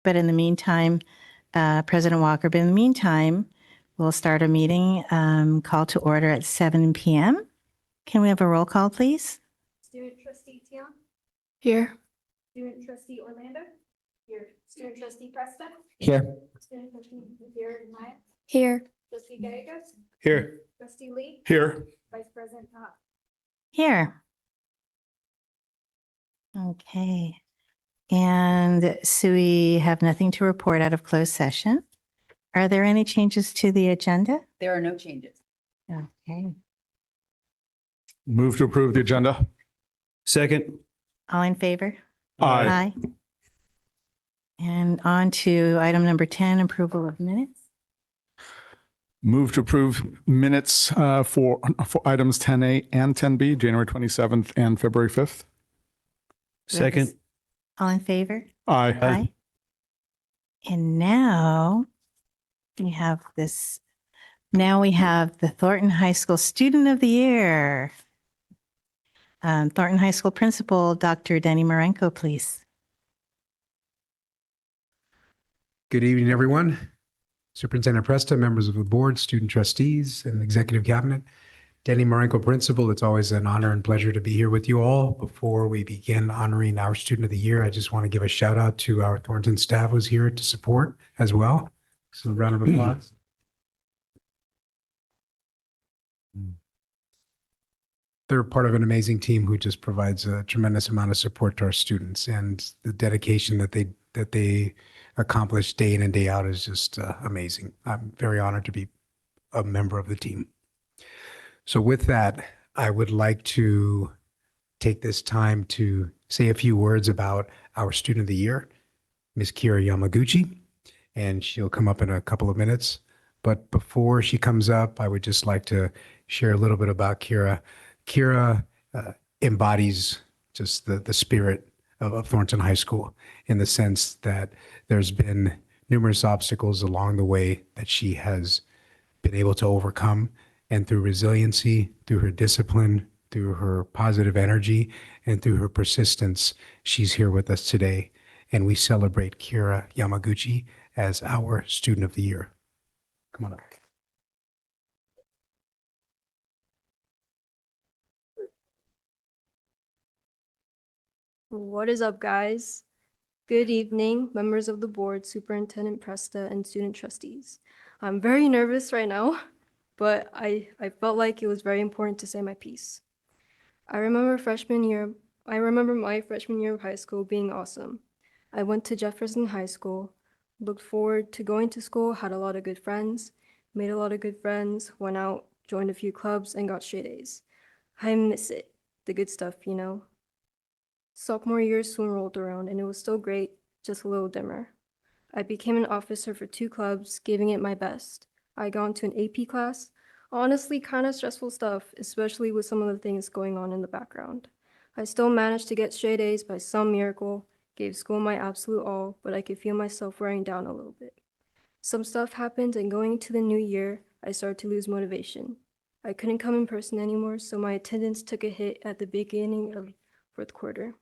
but in the meantime, President Walker, but in the meantime, we'll start a meeting, call to order at 7 p.m. Can we have a roll call, please? Student trustee Tian, Here. student trustee Orlando, here, student trustee Preston, Here. student trustee Maya, Here. trustee Gallegos, Here. trustee Lee, Here. vice president Hop. Here. Okay. And so we have nothing to report out of closed session. Are there any changes to the agenda? There are no changes. Okay. Move to approve the agenda. Second. All in favor? Aye. And on to item number 10, approval of minutes. Move to approve minutes for items 10A and 10B, January 27th and February 5th. Second. All in favor? Aye. Aye. And now we have this. Now we have the Thornton High School Student of the Year. Thornton High School Principal, Dr. Denny Marenko, please. Good evening, everyone. Superintendent Presta, members of the board, student trustees, and executive cabinet. Denny Marenko, principal. It's always an honor and pleasure to be here with you all. Before we begin honoring our student of the year, I just want to give a shout out to our Thornton staff who's here to support as well. So a round of applause. They're part of an amazing team who just provides a tremendous amount of support to our students, and the dedication that they accomplish day in and day out is just amazing. I'm very honored to be a member of the team. So with that, I would like to take this time to say a few words about our student of the year, Ms. Kira Yamaguchi, and she'll come up in a couple of minutes. But before she comes up, I would just like to share a little bit about Kira. Kira embodies just the spirit of Thornton High School, in the sense that there's been numerous obstacles along the way that she has been able to overcome. And through resiliency, through her discipline, through her positive energy, and through her persistence, she's here with us today. And we celebrate Kira Yamaguchi as our Student of the Year. Come on up. What is up, guys? Good evening, members of the board, Superintendent Presta, and student trustees. I'm very nervous right now, but I felt like it was very important to say my piece. I remember my freshman year of high school being awesome. I went to Jefferson High School, looked forward to going to school, had a lot of good friends, made a lot of good friends, went out, joined a few clubs, and got straight A's. I miss it, the good stuff, you know? Sophomore year soon rolled around, and it was still great, just a little dimmer. I became an officer for 2 clubs, giving it my best. I got into an AP class. Honestly, kind of stressful stuff, especially with some of the things going on in the background. I still managed to get straight A's by some miracle, gave school my absolute all, but I could feel myself wearing down a little bit. Some stuff happened, and going into the new year, I started to lose motivation. I couldn't come in person anymore, so my attendance took a hit at the beginning of 4th quarter.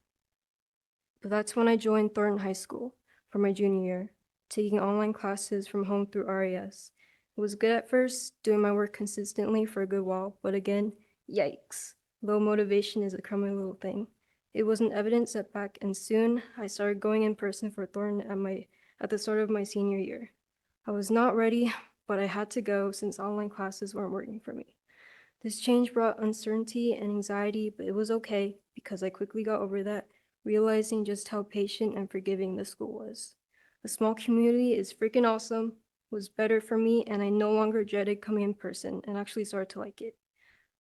But that's when I joined Thornton High School for my junior year, taking online classes from home through RAS. It was good at first, doing my work consistently for a good while, but again, yikes. Low motivation is a common little thing. It was an evident setback, and soon I started going in person for Thornton at the start of my senior year. I was not ready, but I had to go since online classes weren't working for me. This change brought uncertainty and anxiety, but it was okay because I quickly got over that, realizing just how patient and forgiving the school was. A small community is freaking awesome, was better for me, and I no longer dreaded coming in person and actually started to like it.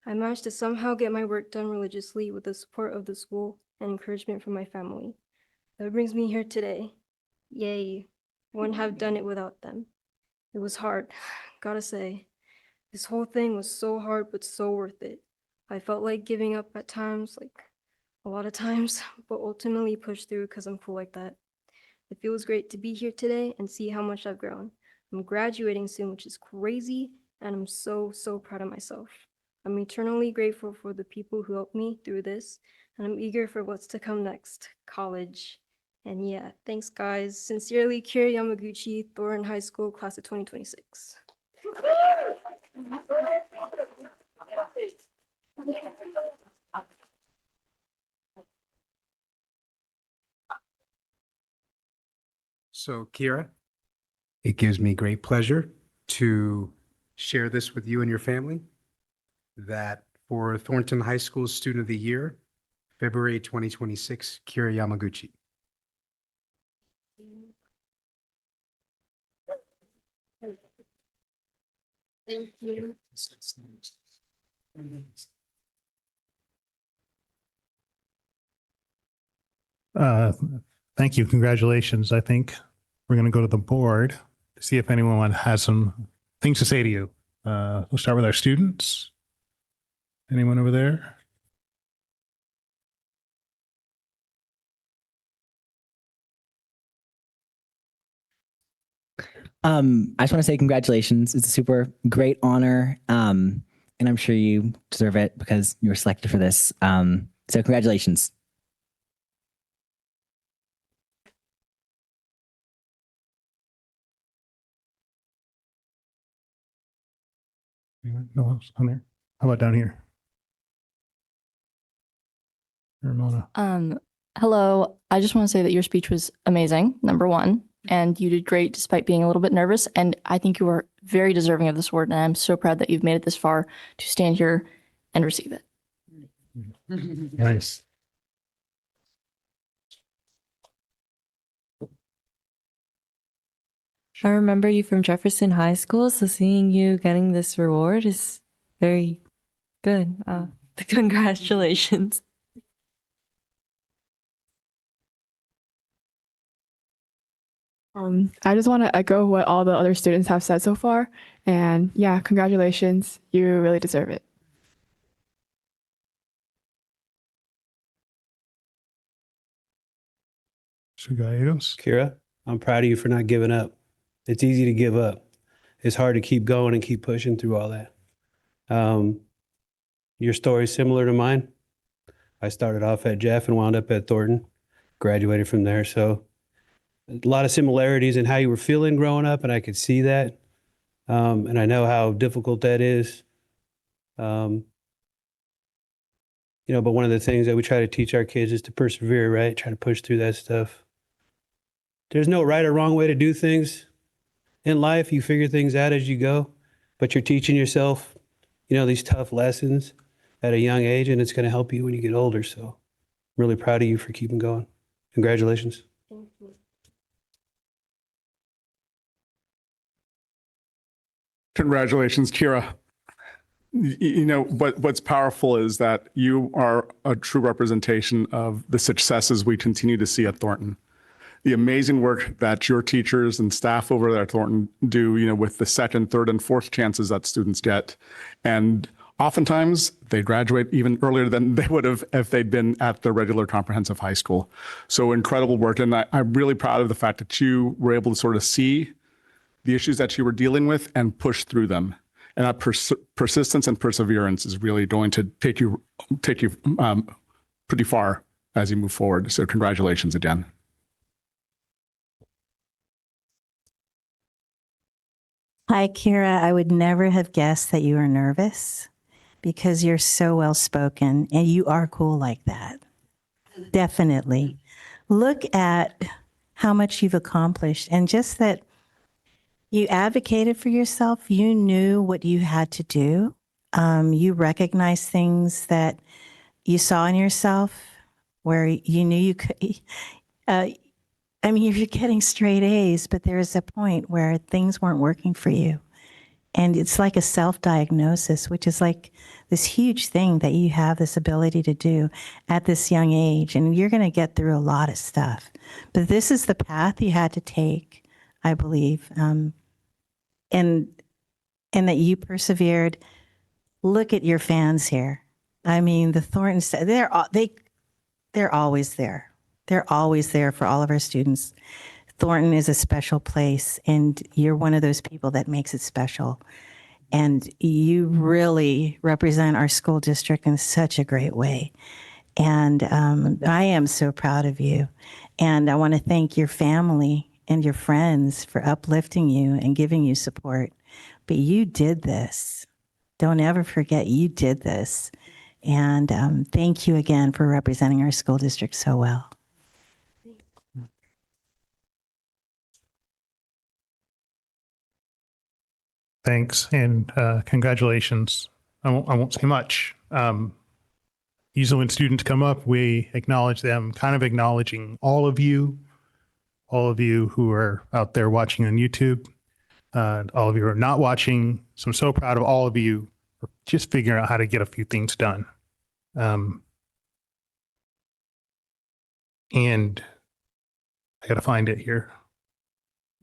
I managed to somehow get my work done religiously with the support of the school and encouragement from my family. That brings me here today. Yay, wouldn't have done it without them. It was hard, gotta say. This whole thing was so hard, but so worth it. I felt like giving up at times, like a lot of times, but ultimately pushed through because I'm cool like that. It feels great to be here today and see how much I've grown. I'm graduating soon, which is crazy, and I'm so proud of myself. I'm eternally grateful for the people who helped me through this, and I'm eager for what's to come next, college. And yeah, thanks guys. Sincerely, Kira Yamaguchi, Thornton High School, class of 2026. So Kira, it gives me great pleasure to share this with you and your family that for Thornton High School Student of the Year, February 2026, Kira Yamaguchi. Thank you. Thank you. Congratulations. I think we're going to go to the board to see if anyone has some things to say to you. We'll start with our students. Anyone over there? I just want to say congratulations. It's a super great honor. And I'm sure you deserve it because you were selected for this. So congratulations. Anyone? No one else on there? How about down here? Ramona. Hello. I just want to say that your speech was amazing, number one, and you did great despite being a little bit nervous. And I think you are very deserving of this award, and I'm so proud that you've made it this far to stand here and receive it. Nice. I remember you from Jefferson High School, so seeing you getting this reward is very good. Congratulations. I just want to echo what all the other students have said so far. And yeah, congratulations. You really deserve it. Gallegos. Kira, I'm proud of you for not giving up. It's easy to give up. It's hard to keep going and keep pushing through all that. Your story is similar to mine. I started off at Jeff and wound up at Thornton, graduated from there. So a lot of similarities in how you were feeling growing up, and I could see that. And I know how difficult that is. But one of the things that we try to teach our kids is to persevere, right? Try to push through that stuff. There's no right or wrong way to do things in life. You figure things out as you go, but you're teaching yourself, these tough lessons at a young age, and it's going to help you when you get older. So I'm really proud of you for keeping going. Congratulations. Thank you. Congratulations, Kira. What's powerful is that you are a true representation of the successes we continue to see at Thornton. The amazing work that your teachers and staff over there at Thornton do, with the second, third, and fourth chances that students get. And oftentimes they graduate even earlier than they would have if they'd been at the regular comprehensive high school. So incredible work. And I'm really proud of the fact that you were able to sort of see the issues that you were dealing with and push through them. And that persistence and perseverance is really going to take you pretty far as you move forward. So congratulations again. Hi, Kira. I would never have guessed that you were nervous because you're so well spoken and you are cool like that. Definitely. Look at how much you've accomplished and just that you advocated for yourself. You knew what you had to do. You recognized things that you saw in yourself where you knew you could. You're getting straight A's, but there is a point where things weren't working for you. And it's like a self-diagnosis, which is like this huge thing that you have this ability to do at this young age. And you're going to get through a lot of stuff. But this is the path you had to take, I believe. And that you persevered. Look at your fans here. The Thorntons, they're always there. They're always there for all of our students. Thornton is a special place, and you're one of those people that makes it special. And you really represent our school district in such a great way. And I am so proud of you. And I want to thank your family and your friends for uplifting you and giving you support. But you did this. Don't ever forget you did this. And thank you again for representing our school district so well. Thanks and congratulations. I won't say much. Usually when students come up, we acknowledge them, kind of acknowledging all of you who are out there watching on YouTube, all of you who are not watching. So I'm so proud of all of you for just figuring out how to get a few things done. And I got to find it here.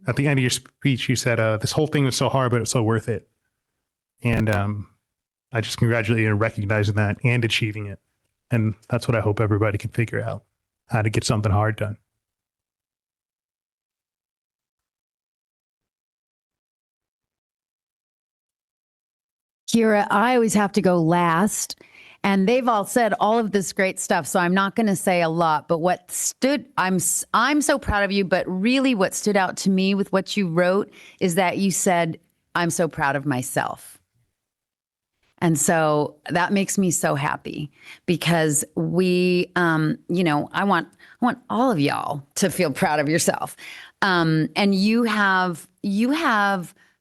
At the end of your speech, you said, this whole thing was so hard, but it's so worth it. And I just congratulate you on recognizing that and achieving it. And that's what I hope everybody can figure out, how to get something hard done. Kira, I always have to go last, and they've all said all of this great stuff, so I'm not going to say a lot, but I'm so proud of you, but really what stood out to me with what you wrote is that you said, I'm so proud of myself. And so that makes me so happy because we, I want all of y'all to feel proud of yourself. And you have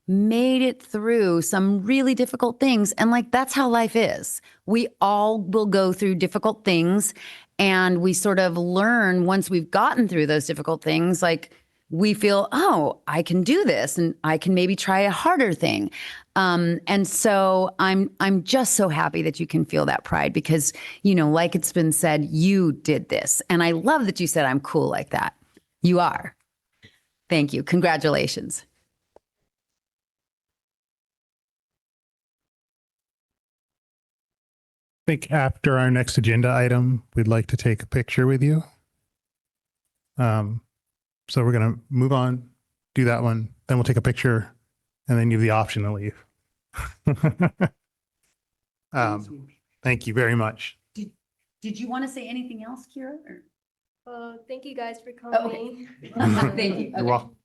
made it through some really difficult things. And like, that's how life is. We all will go through difficult things and we sort of learn once we've gotten through those difficult things, like we feel, oh, I can do this and I can maybe try a harder thing. And so I'm just so happy that you can feel that pride because, like it's been said, you did this. And I love that you said, I'm cool like that. You are. Thank you. Congratulations. I think after our next agenda item, we'd like to take a picture with you. So we're going to move on, do that one, then we'll take a picture, and then you have the option to leave. Thank you very much. Did you want to say anything else, Kira? Thank you guys for coming. Thank you. You're welcome.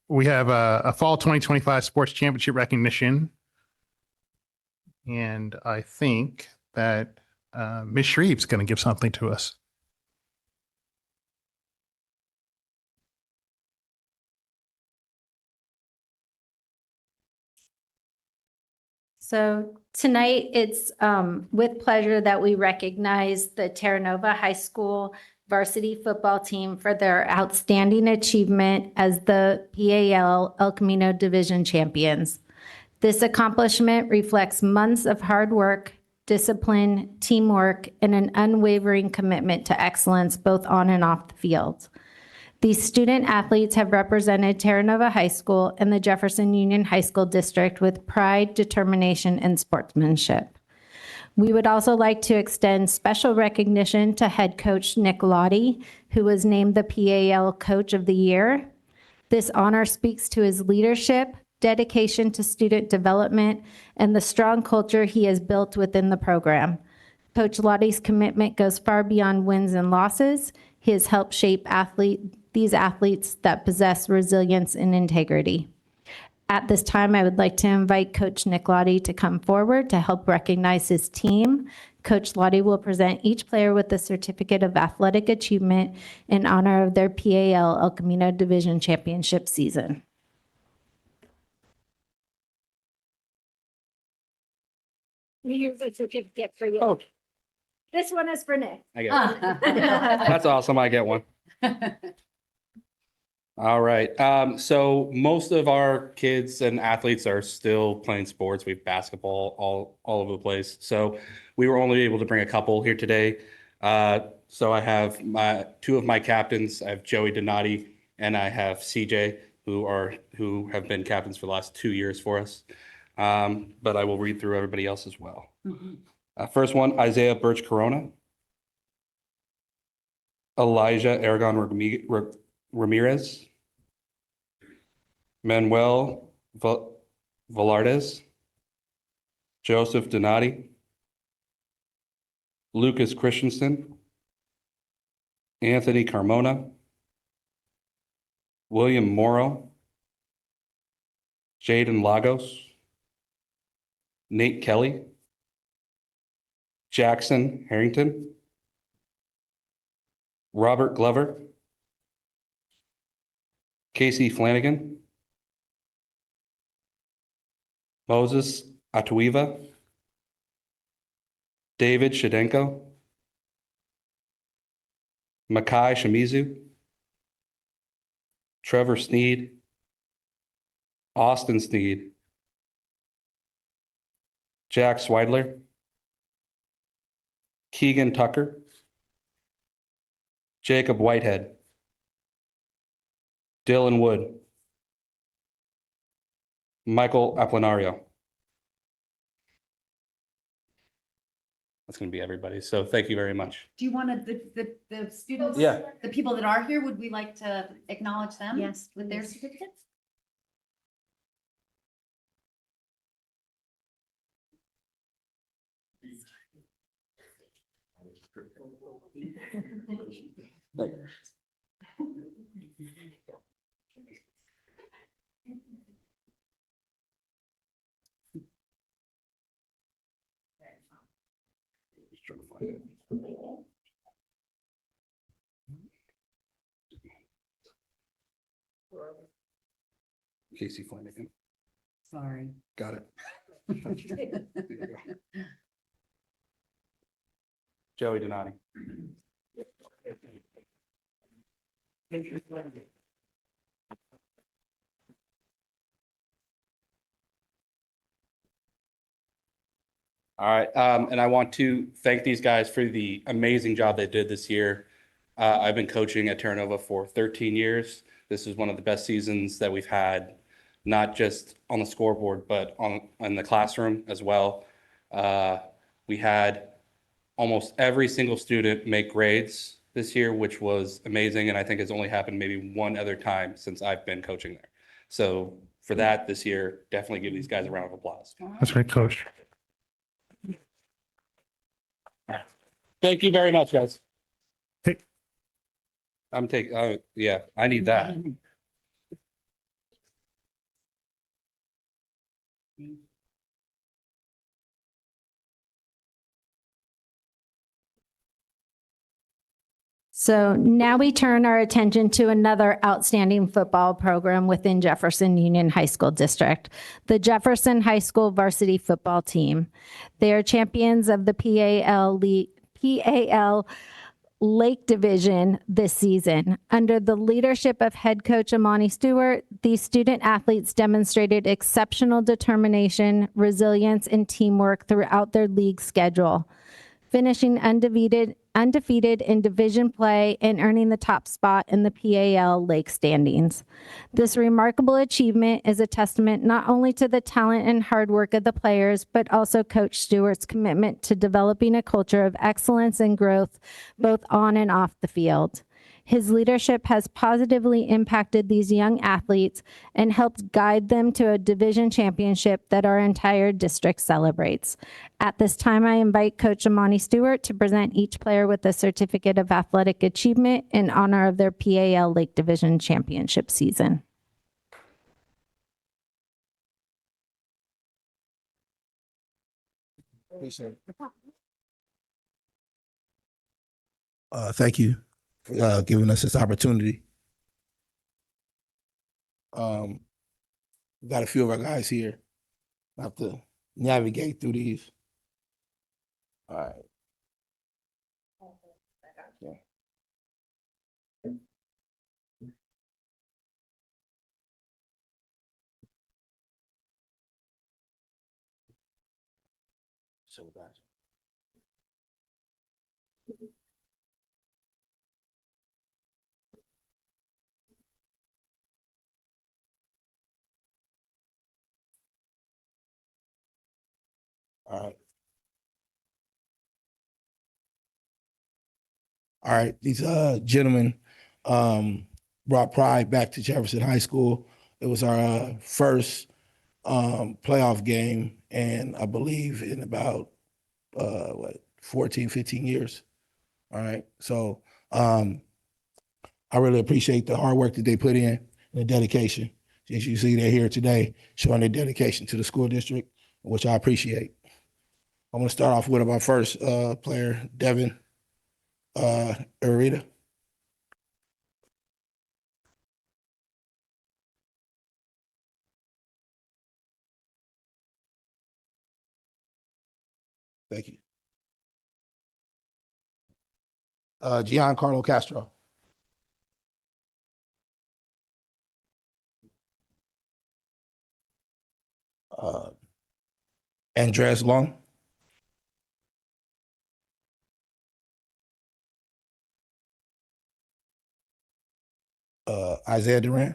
We have a fall 2025 sports championship recognition. And I think that Ms. Shreve's going to give something to us. So tonight it's with pleasure that we recognize the Terra Nova High School varsity football team for their outstanding achievement as the PAL El Camino Division champions. This accomplishment reflects months of hard work, discipline, teamwork, and an unwavering commitment to excellence both on and off the field. These student athletes have represented Terra Nova High School and the Jefferson Union High School District with pride, determination, and sportsmanship. We would also like to extend special recognition to head coach Nick Lottie, who was named the PAL Coach of the Year. This honor speaks to his leadership, dedication to student development, and the strong culture he has built within the program. Coach Lottie's commitment goes far beyond wins and losses. He has helped shape these athletes that possess resilience and integrity. At this time, I would like to invite Coach Nick Lottie to come forward to help recognize his team. Coach Lottie will present each player with a certificate of athletic achievement in honor of their PAL El Camino Division Championship season. Here's a certificate for you. Oh. This one is for Nick. I get it. That's awesome. I get one. All right. So most of our kids and athletes are still playing sports. We have basketball all over the place. So we were only able to bring a couple here today. So I have two of my captains. I have Joey Donati and I have CJ, who have been captains for the last 2 years for us. But I will read through everybody else as well. First one, Isaiah Birch Corona, Elijah Aragon Ramirez, Manuel Velardes, Joseph Donati, Lucas Christensen, Anthony Carmona, William Morrow, Jaden Lagos, Nate Kelly, Jackson Harrington, Robert Glover, Casey Flanagan, Moses Atuiva, David Shadenko, Makai Shimizu, Trevor Sneed, Austin Sneed, Jack Swidler, Keegan Tucker, Jacob Whitehead, Dylan Wood, Michael Aplanario. That's going to be everybody. So thank you very much. Do you want the students? Yeah. The people that are here, would we like to acknowledge them? Yes, With their please. certificates? Casey Flanagan. Sorry. Got it. Joey Donati. All right, and I want to thank these guys for the amazing job they did this year. I've been coaching at Terra Nova for 13 years. This is one of the best seasons that we've had, not just on the scoreboard, but in the classroom as well. We had almost every single student make grades this year, which was amazing, and I think it's only happened maybe one other time since I've been coaching there. So for that this year, definitely give these guys a round of applause. That's great, Coach. Thank you very much, guys. Hey. I'm taking, yeah, I need that. So now we turn our attention to another outstanding football program within Jefferson Union High School District, the Jefferson High School varsity football team. They are champions of the PAL Lake Division this season. Under the leadership of head coach Amani Stewart, these student athletes demonstrated exceptional determination, resilience, and teamwork throughout their league schedule, finishing undefeated in division play and earning the top spot in the PAL Lake standings. This remarkable achievement is a testament not only to the talent and hard work of the players, but also Coach Stewart's commitment to developing a culture of excellence and growth, both on and off the field. His leadership has positively impacted these young athletes and helped guide them to a division championship that our entire district celebrates. At this time, I invite Coach Amani Stewart to present each player with a certificate of athletic achievement in honor of their PAL Lake Division championship season. Thank you for giving us this opportunity. We got a few of our guys here. I have to navigate through these. All right. Yeah. So guys. All right. All right. These gentlemen brought pride back to Jefferson High School. It was our first playoff game, and I believe in about 14, 15 years. All right. So I really appreciate the hard work that they put in and the dedication. As you see, they're here today showing their dedication to the school district, which I appreciate. I'm going to start off with our first player, Devin Urita. Thank you. Giancarlo Castro. Andres Long. Isaiah Duran.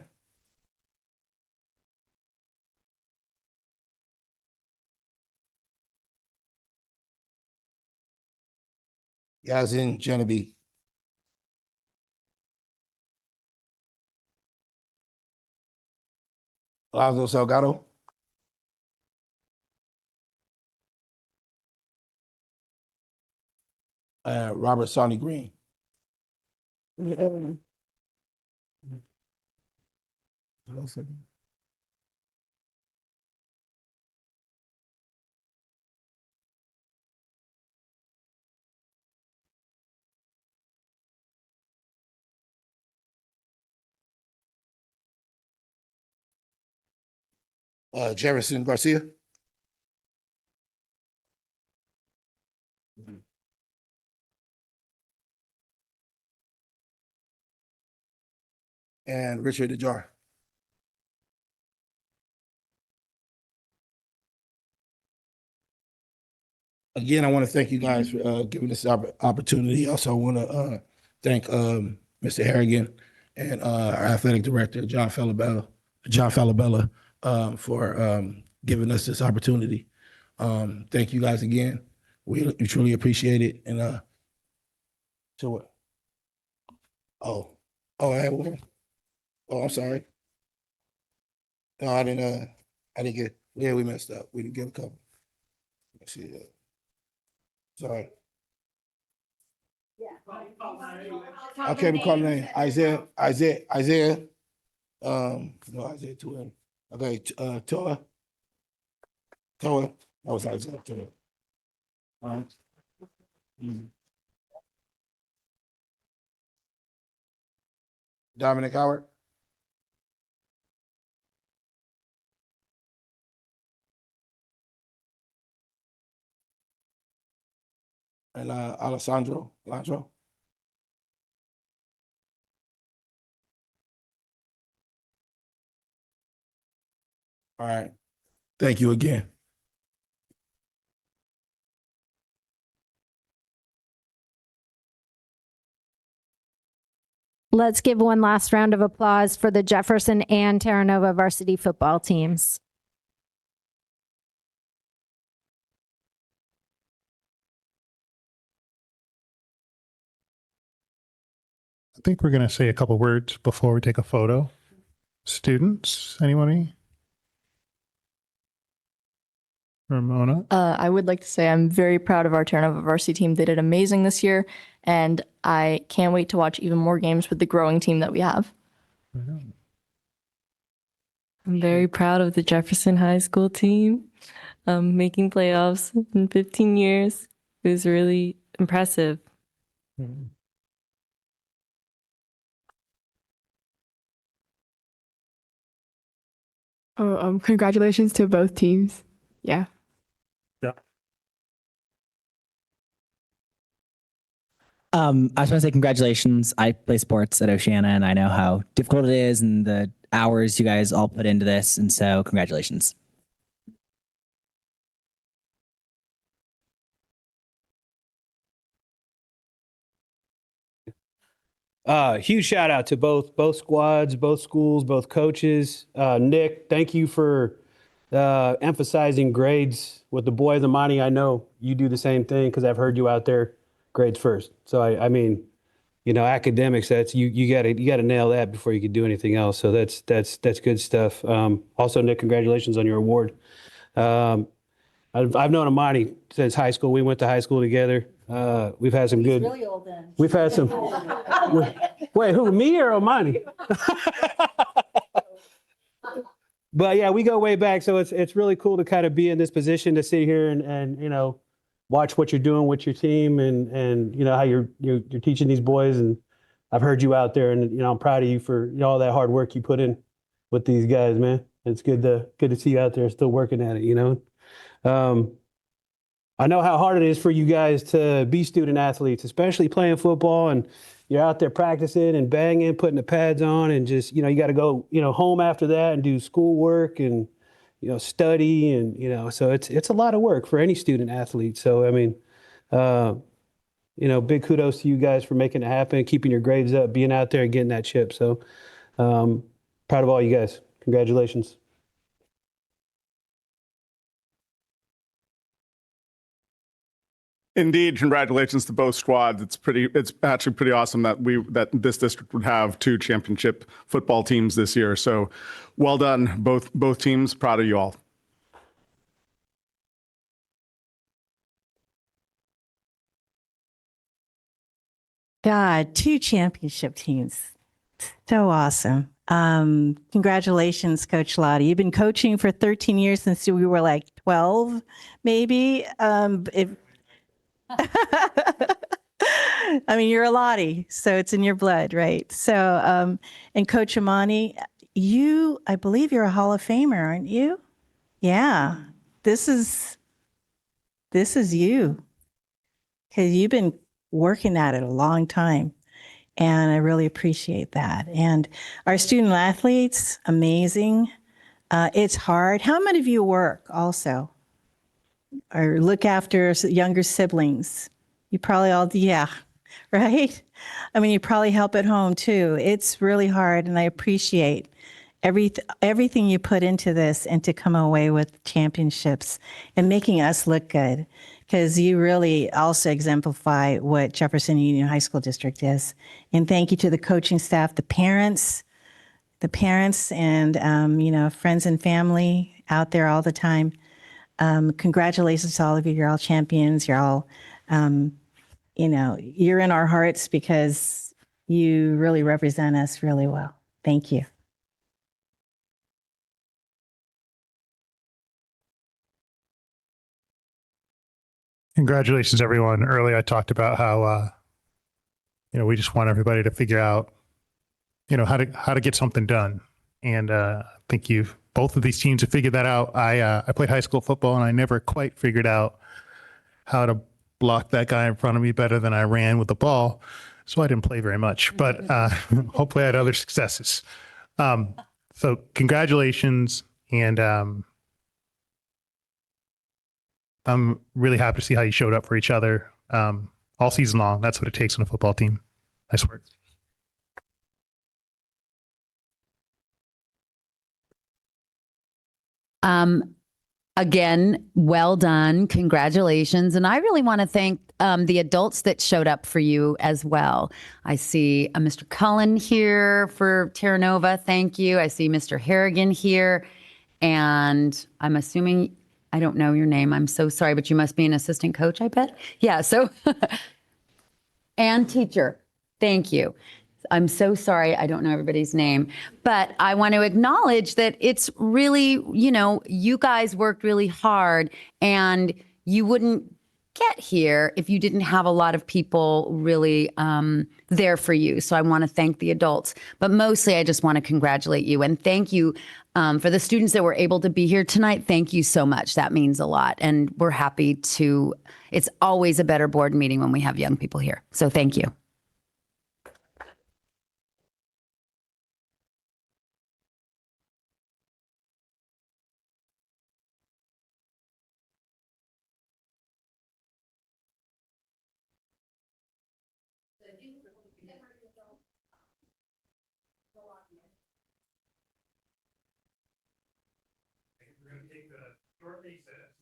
Yazin Genevieve. Lazo Salgado. Robert Sonny Green. Jefferson Garcia. And Richard DeJar. Again, I want to thank you guys for giving us this opportunity. Also, I want to thank Mr. Harrigan and our athletic director, John Falabella, for giving us this opportunity. Thank you guys again. We truly appreciate it. And so what? I had one. Oh, I'm sorry. No, I didn't get. Yeah, we messed up. We didn't get a couple. Let's see that. Sorry. Okay, we call the name. Isaiah. No, Isaiah Twin. Okay, Toa. That was Isaiah Toa. Dominic Howard. And Alessandro. All right. Thank you again. Let's give one last round of applause for the Jefferson and Terra Nova varsity football teams. I think we're going to say a couple words before we take a photo. Students, anybody? Ramona? I would like to say I'm very proud of our Terra Nova varsity team. They did amazing this year, and I can't wait to watch even more games with the growing team that we have. I'm very proud of the Jefferson High School team making playoffs in 15 years. It was really impressive. Congratulations to both teams. Yeah. I just want to say congratulations. I play sports at Oceana, and I know how difficult it is and the hours you guys all put into this. And so congratulations. Huge shout out to both squads, both schools, both coaches. Nick, thank you for emphasizing grades with the boys and Monty. I know you do the same thing because I've heard you out there. Grades first. So I mean, you know, academics. That's you got to nail that before you can do anything else. So that's good stuff. Also, Nick, congratulations on your award. I've known Amani since high school. We went to high school together. We've had some good. Really old then. We've had some. Wait, who, me or Omani? But yeah, we go way back. So it's really cool to kind of be in this position to sit here and you know, watch what you're doing with your team and you know how you're teaching these boys. And I've heard you out there, and you know I'm proud of you for all that hard work you put in with these guys, man. It's good to see you out there still working at it. You know, I know how hard it is for you guys to be student athletes, especially playing football, and you're out there practicing and banging, putting the pads on, and just, you know, you got to go, you know, home after that and do schoolwork and, you know, study, and, you know, so it's a lot of work for any student athlete. So, I mean, you know, big kudos to you guys for making it happen, keeping your grades up, being out there and getting that chip. So, proud of all you guys. Congratulations. Indeed, congratulations to both squads. It's actually pretty awesome that this district would have 2 championship football teams this year. So well done, both teams. Proud of you all. God, 2 championship teams. So awesome. Congratulations, Coach Lottie. You've been coaching for 13 years since we were like 12, maybe. I mean, you're a Lottie, so it's in your blood, right? So, and Coach Amani, I believe you're a Hall of Famer, aren't you? Yeah. This is you, because you've been working at it a long time. And I really appreciate that. And our student athletes, amazing. It's hard. How many of you work also? Or look after younger siblings? You probably all, yeah, right? I mean, you probably help at home too. It's really hard, and I appreciate everything you put into this and to come away with championships and making us look good, because you really also exemplify what Jefferson Union High School District is. And thank you to the coaching staff, the parents, and, you know, friends and family out there all the time. Congratulations to all of you. You're all champions. You're all, you know, you're in our hearts because you really represent us really well. Thank you. Congratulations, everyone. Earlier, I talked about how, you know, we just want everybody to figure out, you know, how to get something done. And I think both of these teams have figured that out. I played high school football, and I never quite figured out how to block that guy in front of me better than I ran with the ball. So I didn't play very much, but hopefully I had other successes. So congratulations. And I'm really happy to see how you showed up for each other all season long. That's what it takes on a football team. Nice work. Again, well done. Congratulations. And I really want to thank the adults that showed up for you as well. I see Mr. Cullen here for Terra Nova. Thank you. I see Mr. Harrigan here. And I'm assuming, I don't know your name. I'm so sorry, but you must be an assistant coach, I bet. Yeah. So, and teacher. Thank you. I'm so sorry. I don't know everybody's name, but I want to acknowledge that it's really, you know, you guys worked really hard, and you wouldn't get here if you didn't have a lot of people really there for you. So I want to thank the adults, but mostly I just want to congratulate you and thank you for the students that were able to be here tonight. Thank you so much. That means a lot. And we're happy to, it's always a better board meeting when we have young people here. So thank you. We're going to take the short recess.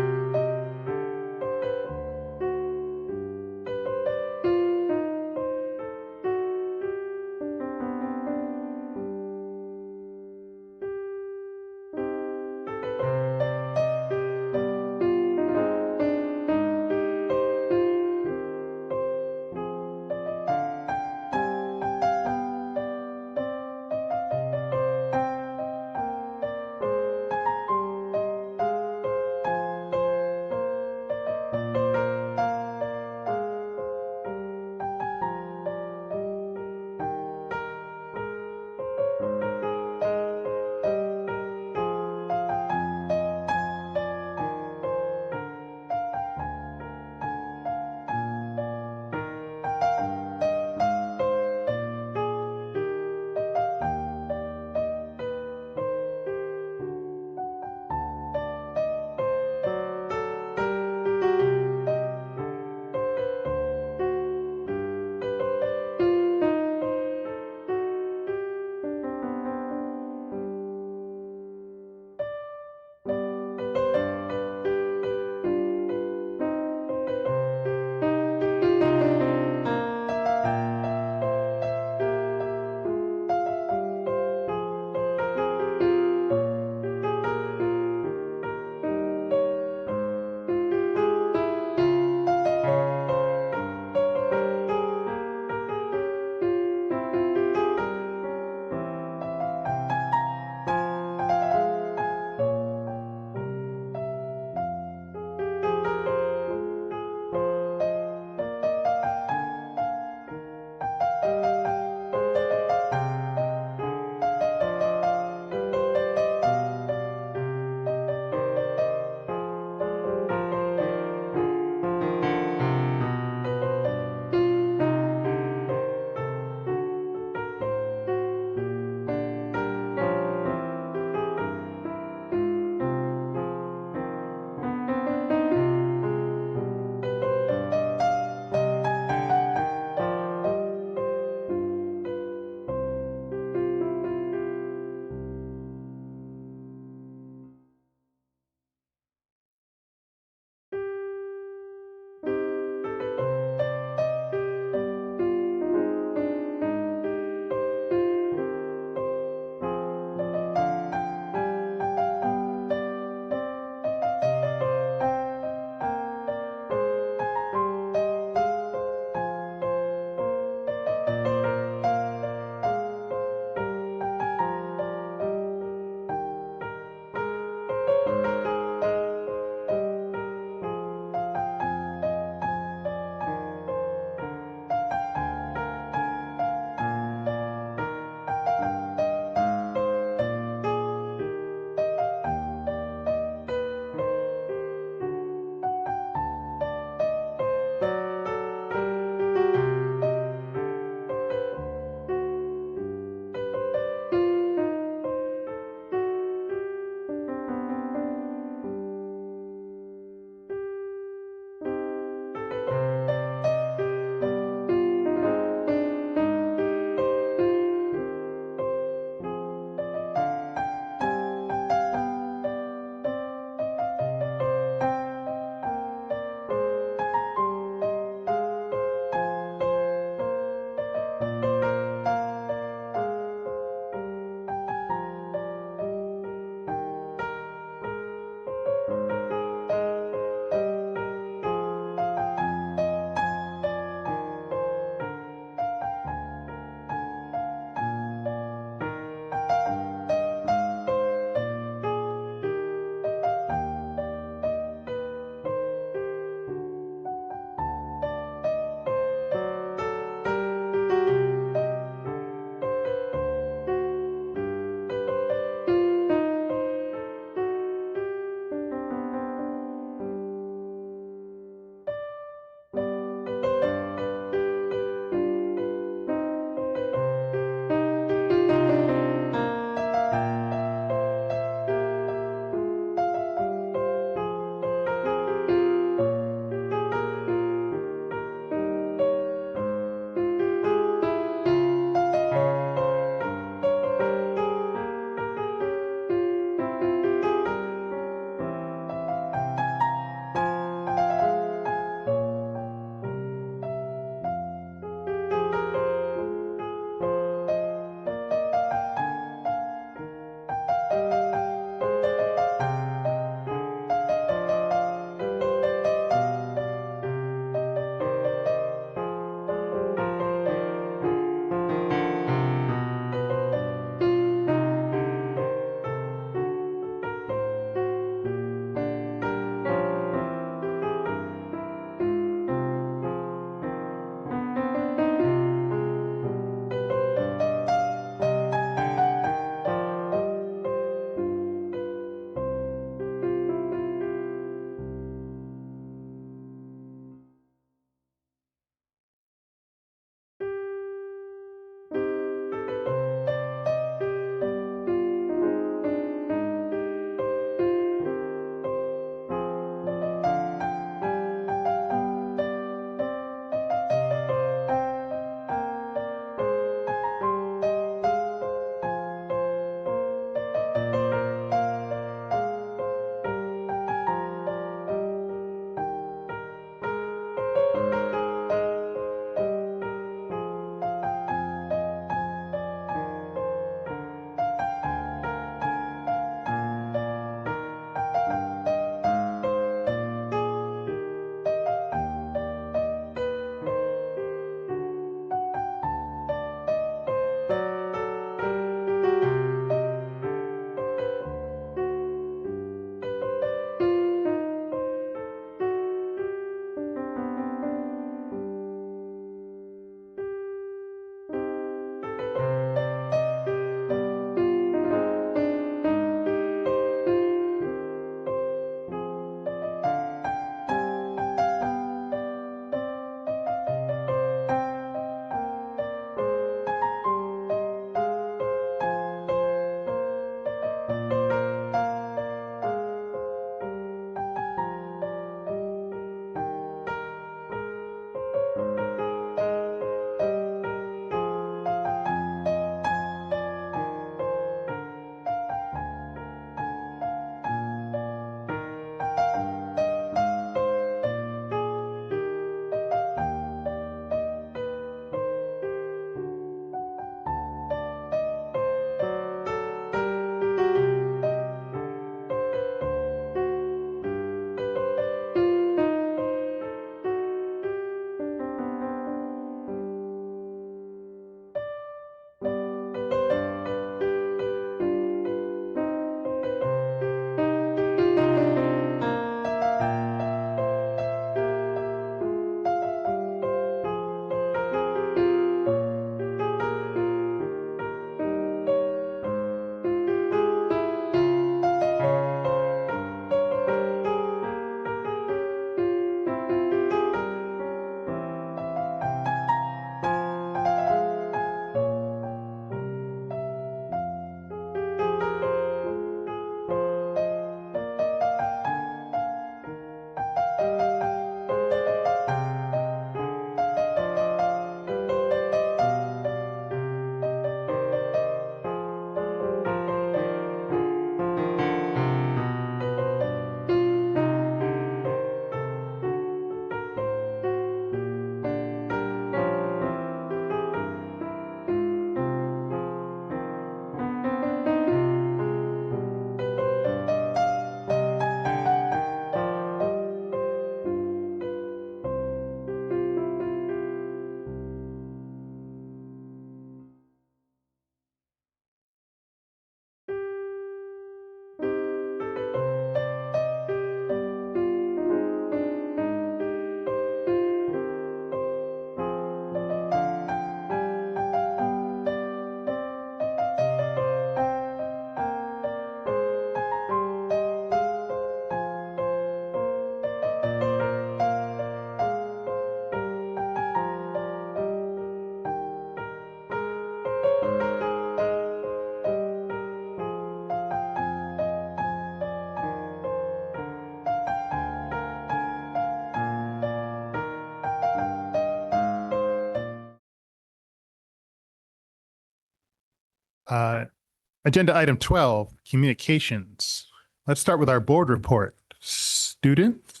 Agenda item 12, communications. Let's start with our board report. Students?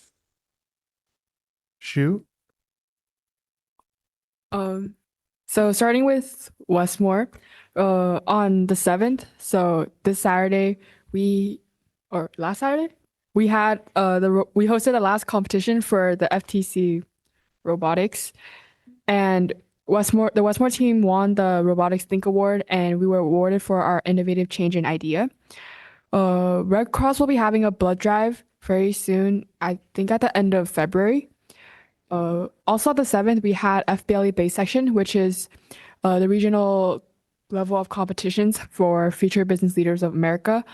Shu? So starting with Westmore, on the 7th, so this Saturday, last Saturday, we had we hosted the last competition for the FTC robotics, and the Westmore team won the Robotics Think Award, and we were awarded for our innovative change in idea. Red Cross will be having a blood drive very soon, I think at the end of February. Also on the 7th, we had FBLE base section, which is the regional level of competitions for future business leaders of America.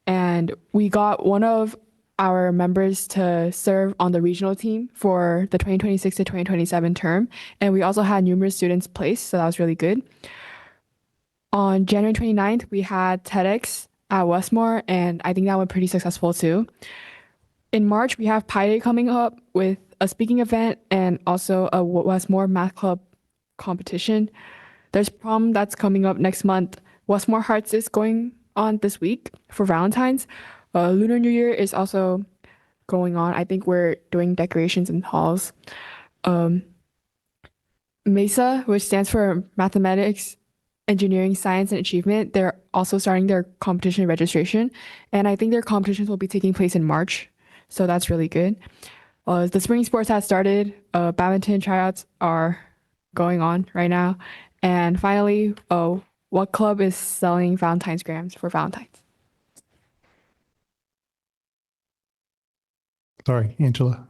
And we got one of our members to serve on the regional team for the 2026 to 2027 term. And we also had numerous students placed, so that was really good. On January 29th, we had TEDx at Westmore, and I think that went pretty successful too. In March, we have Pi Day coming up with a speaking event and also a Westmore Math Club competition. There's prom that's coming up next month. Westmore Hearts is going on this week for Valentine's. Lunar New Year is also going on. I think we're doing decorations in halls. MESA, which stands for Mathematics, Engineering, Science, and Achievement, they're also starting their competition registration. And I think their competitions will be taking place in March. So that's really good. The spring sports has started. Badminton tryouts are going on right now. And finally, what club is selling Valentine's grams for Valentine's? Sorry, Angela.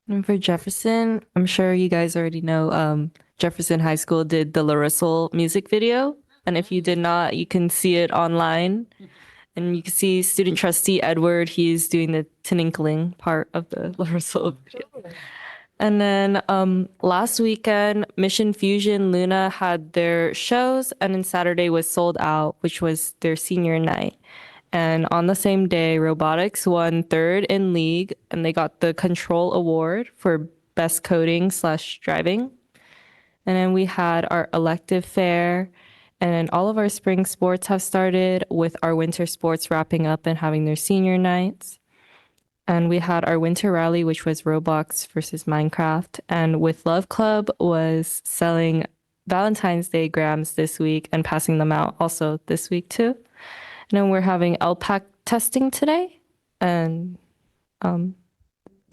And for Jefferson, I'm sure you guys already know Jefferson High School did the La Russell music video. And if you did not, you can see it online. And you can see student trustee Edward, he's doing the tinkling part of the La Russell video. And then last weekend, Mission Fusion Luna had their shows, and then Saturday was sold out, which was their senior night. And on the same day, robotics won 3rd in league, and they got the Control Award for best coding / driving. And then we had our elective fair, and then all of our spring sports have started, with our winter sports wrapping up and having their senior nights. And we had our winter rally, which was Roblox versus Minecraft. And With Love Club was selling Valentine's Day grams this week and passing them out also this week too. And then we're having LPAC testing today. And the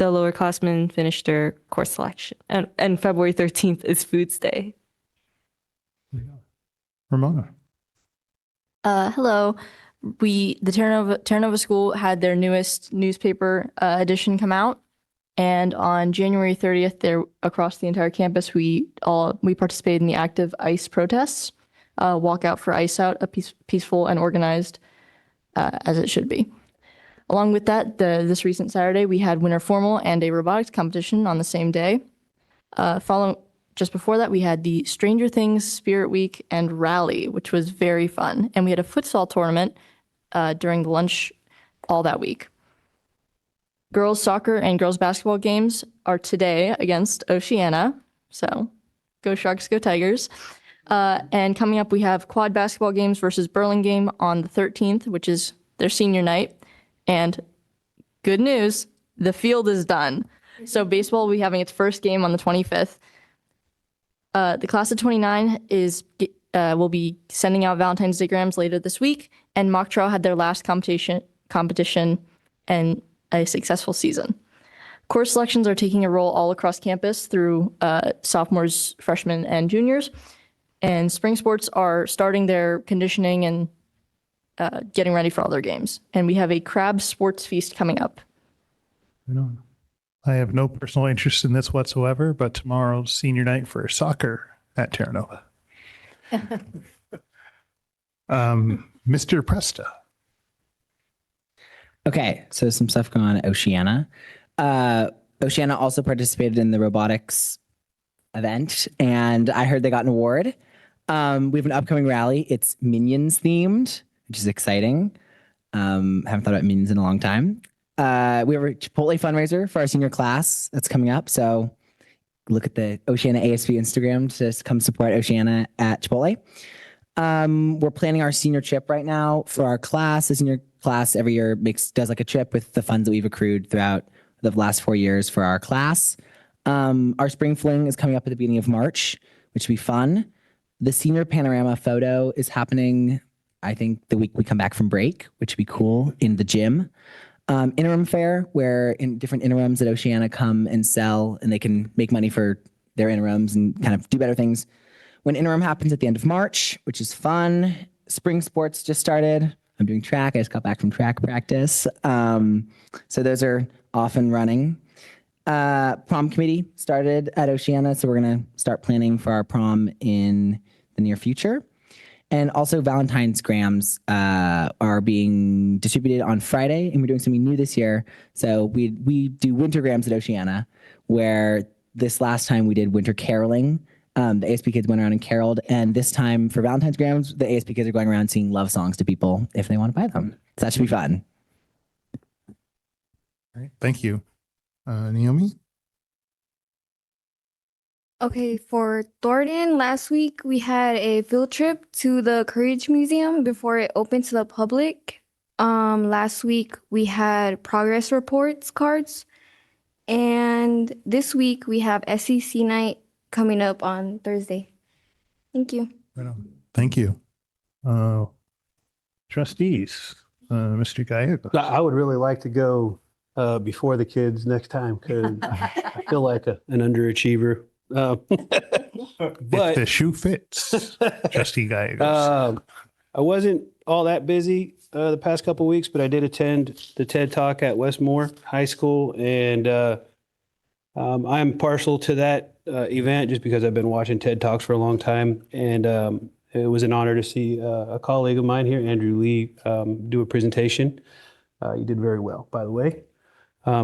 lowerclassmen finished their course selection. And February 13th is Foods Day. Ramona. Hello. The Terranova School had their newest newspaper edition come out, and on January 30th, there across the entire campus, we participated in the active ICE protests, walkout for ICE out, a peaceful and organized as it should be. Along with that, this recent Saturday, we had winter formal and a robotics competition on the same day. Just before that, we had the Stranger Things Spirit Week and Rally, which was very fun. And we had a futsal tournament during the lunch all that week. Girls soccer and girls basketball games are today against Oceana. So go Sharks, go Tigers. And coming up, we have quad basketball games versus Burlingame on the 13th, which is their senior night. And good news, the field is done. So baseball will be having its first game on the 25th. The class of 29 will be sending out Valentine's Day grams later this week, and Mock Trial had their last competition and a successful season. Course selections are taking a role all across campus through sophomores, freshmen, and juniors, and spring sports are starting their conditioning and getting ready for all their games. And we have a crab sports feast coming up. I have no personal interest in this whatsoever, but tomorrow's senior night for soccer at Terranova. Mr. Presta. Okay, so some stuff going on at Oceana. Oceana also participated in the robotics event, and I heard they got an award. We have an upcoming rally. It's Minions themed, which is exciting. Haven't thought about Minions in a long time. We have a Chipotle fundraiser for our senior class that's coming up. So look at the Oceana ASB Instagram to come support Oceana at Chipotle. We're planning our senior trip right now for our class. The senior class every year does like a trip with the funds that we've accrued throughout the last 4 years for our class. Our spring fling is coming up at the beginning of March, which will be fun. The senior panorama photo is happening, I think, the week we come back from break, which would be cool, in the gym. Interim fair, where in different interims at Oceana come and sell, and they can make money for their interims and kind of do better things. When interim happens at the end of March, which is fun. Spring sports just started. I'm doing track. I just got back from track practice. So those are off and running. Prom committee started at Oceana, so we're going to start planning for our prom in the near future. And also Valentine's grams are being distributed on Friday, and we're doing something new this year. So we do winter grams at Oceana, where this last time we did winter caroling. The ASP kids went around and caroled, and this time for Valentine's grams, the ASP kids are going around singing love songs to people if they want to buy them. So that should be fun. All right. Thank you. Naomi? Okay, for Thornton, last week we had a field trip to the Courage Museum before it opened to the public. Last week we had progress reports cards, and this week we have SEC night coming up on Thursday. Thank you. Thank you. Trustees, Mr. Gallegos. I would really like to go before the kids next time because I feel like an underachiever. But the shoe fits, Trustee Gallegos. I wasn't all that busy the past couple of weeks, but I did attend the TED Talk at Westmore High School, and I'm partial to that event just because I've been watching TED Talks for a long time, and it was an honor to see a colleague of mine here, Andrew Lee, do a presentation. You did very well, by the way.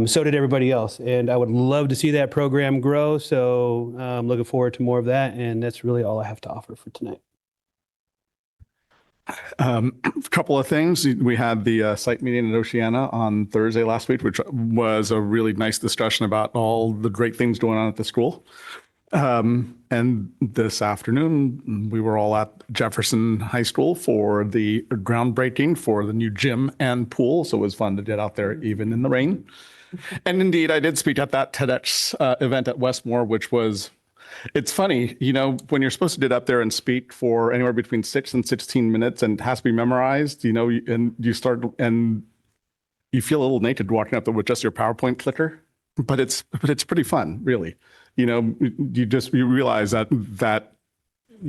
So did everybody else, and I would love to see that program grow. So I'm looking forward to more of that, and that's really all I have to offer for tonight. A couple of things. We had the site meeting in Oceana on Thursday last week, which was a really nice discussion about all the great things going on at the school. And this afternoon, we were all at Jefferson High School for the groundbreaking for the new gym and pool. So it was fun to get out there even in the rain. And indeed, I did speak at that TEDx event at Westmore, which was, it's funny, you know, when you're supposed to get up there and speak for anywhere between 6 and 16 minutes and it has to be memorized, you know, and you start and you feel a little naked walking up there with just your PowerPoint clicker, but it's pretty fun, really. You know, you realize that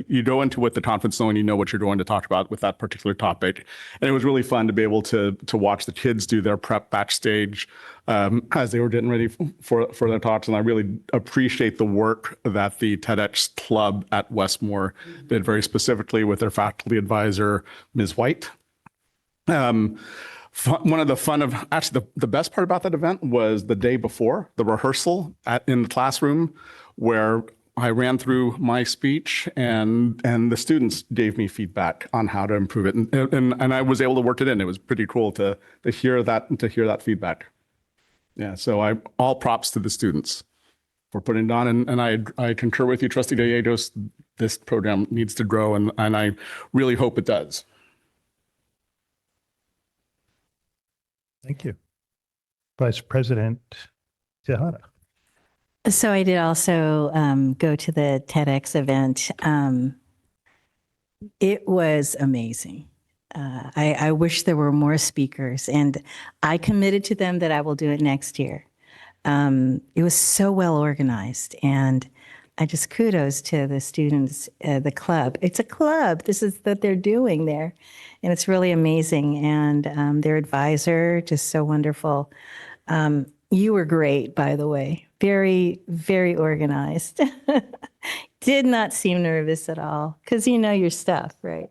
you go into it the conference knowing you know what you're going to talk about with that particular topic. And it was really fun to be able to watch the kids do their prep backstage as they were getting ready for their talks. And I really appreciate the work that the TEDx Club at Westmore did very specifically with their faculty advisor, Ms. White. One of the best part about that event was the day before, the rehearsal in the classroom, where I ran through my speech and the students gave me feedback on how to improve it. And I was able to work it in. It was pretty cool to hear that feedback. Yeah, so all props to the students for putting it on. And I concur with you, Trustee Gallegos, this program needs to grow, and I really hope it does. Thank you. Vice President Tejada. So I did also go to the TEDx event. It was amazing. I wish there were more speakers, and I committed to them that I will do it next year. It was so well organized, and I just kudos to the students, the club. It's a club. This is what they're doing there, and it's really amazing. And their advisor, just so wonderful. You were great, by the way. Very, very organized. Did not seem nervous at all, because you know your stuff, right?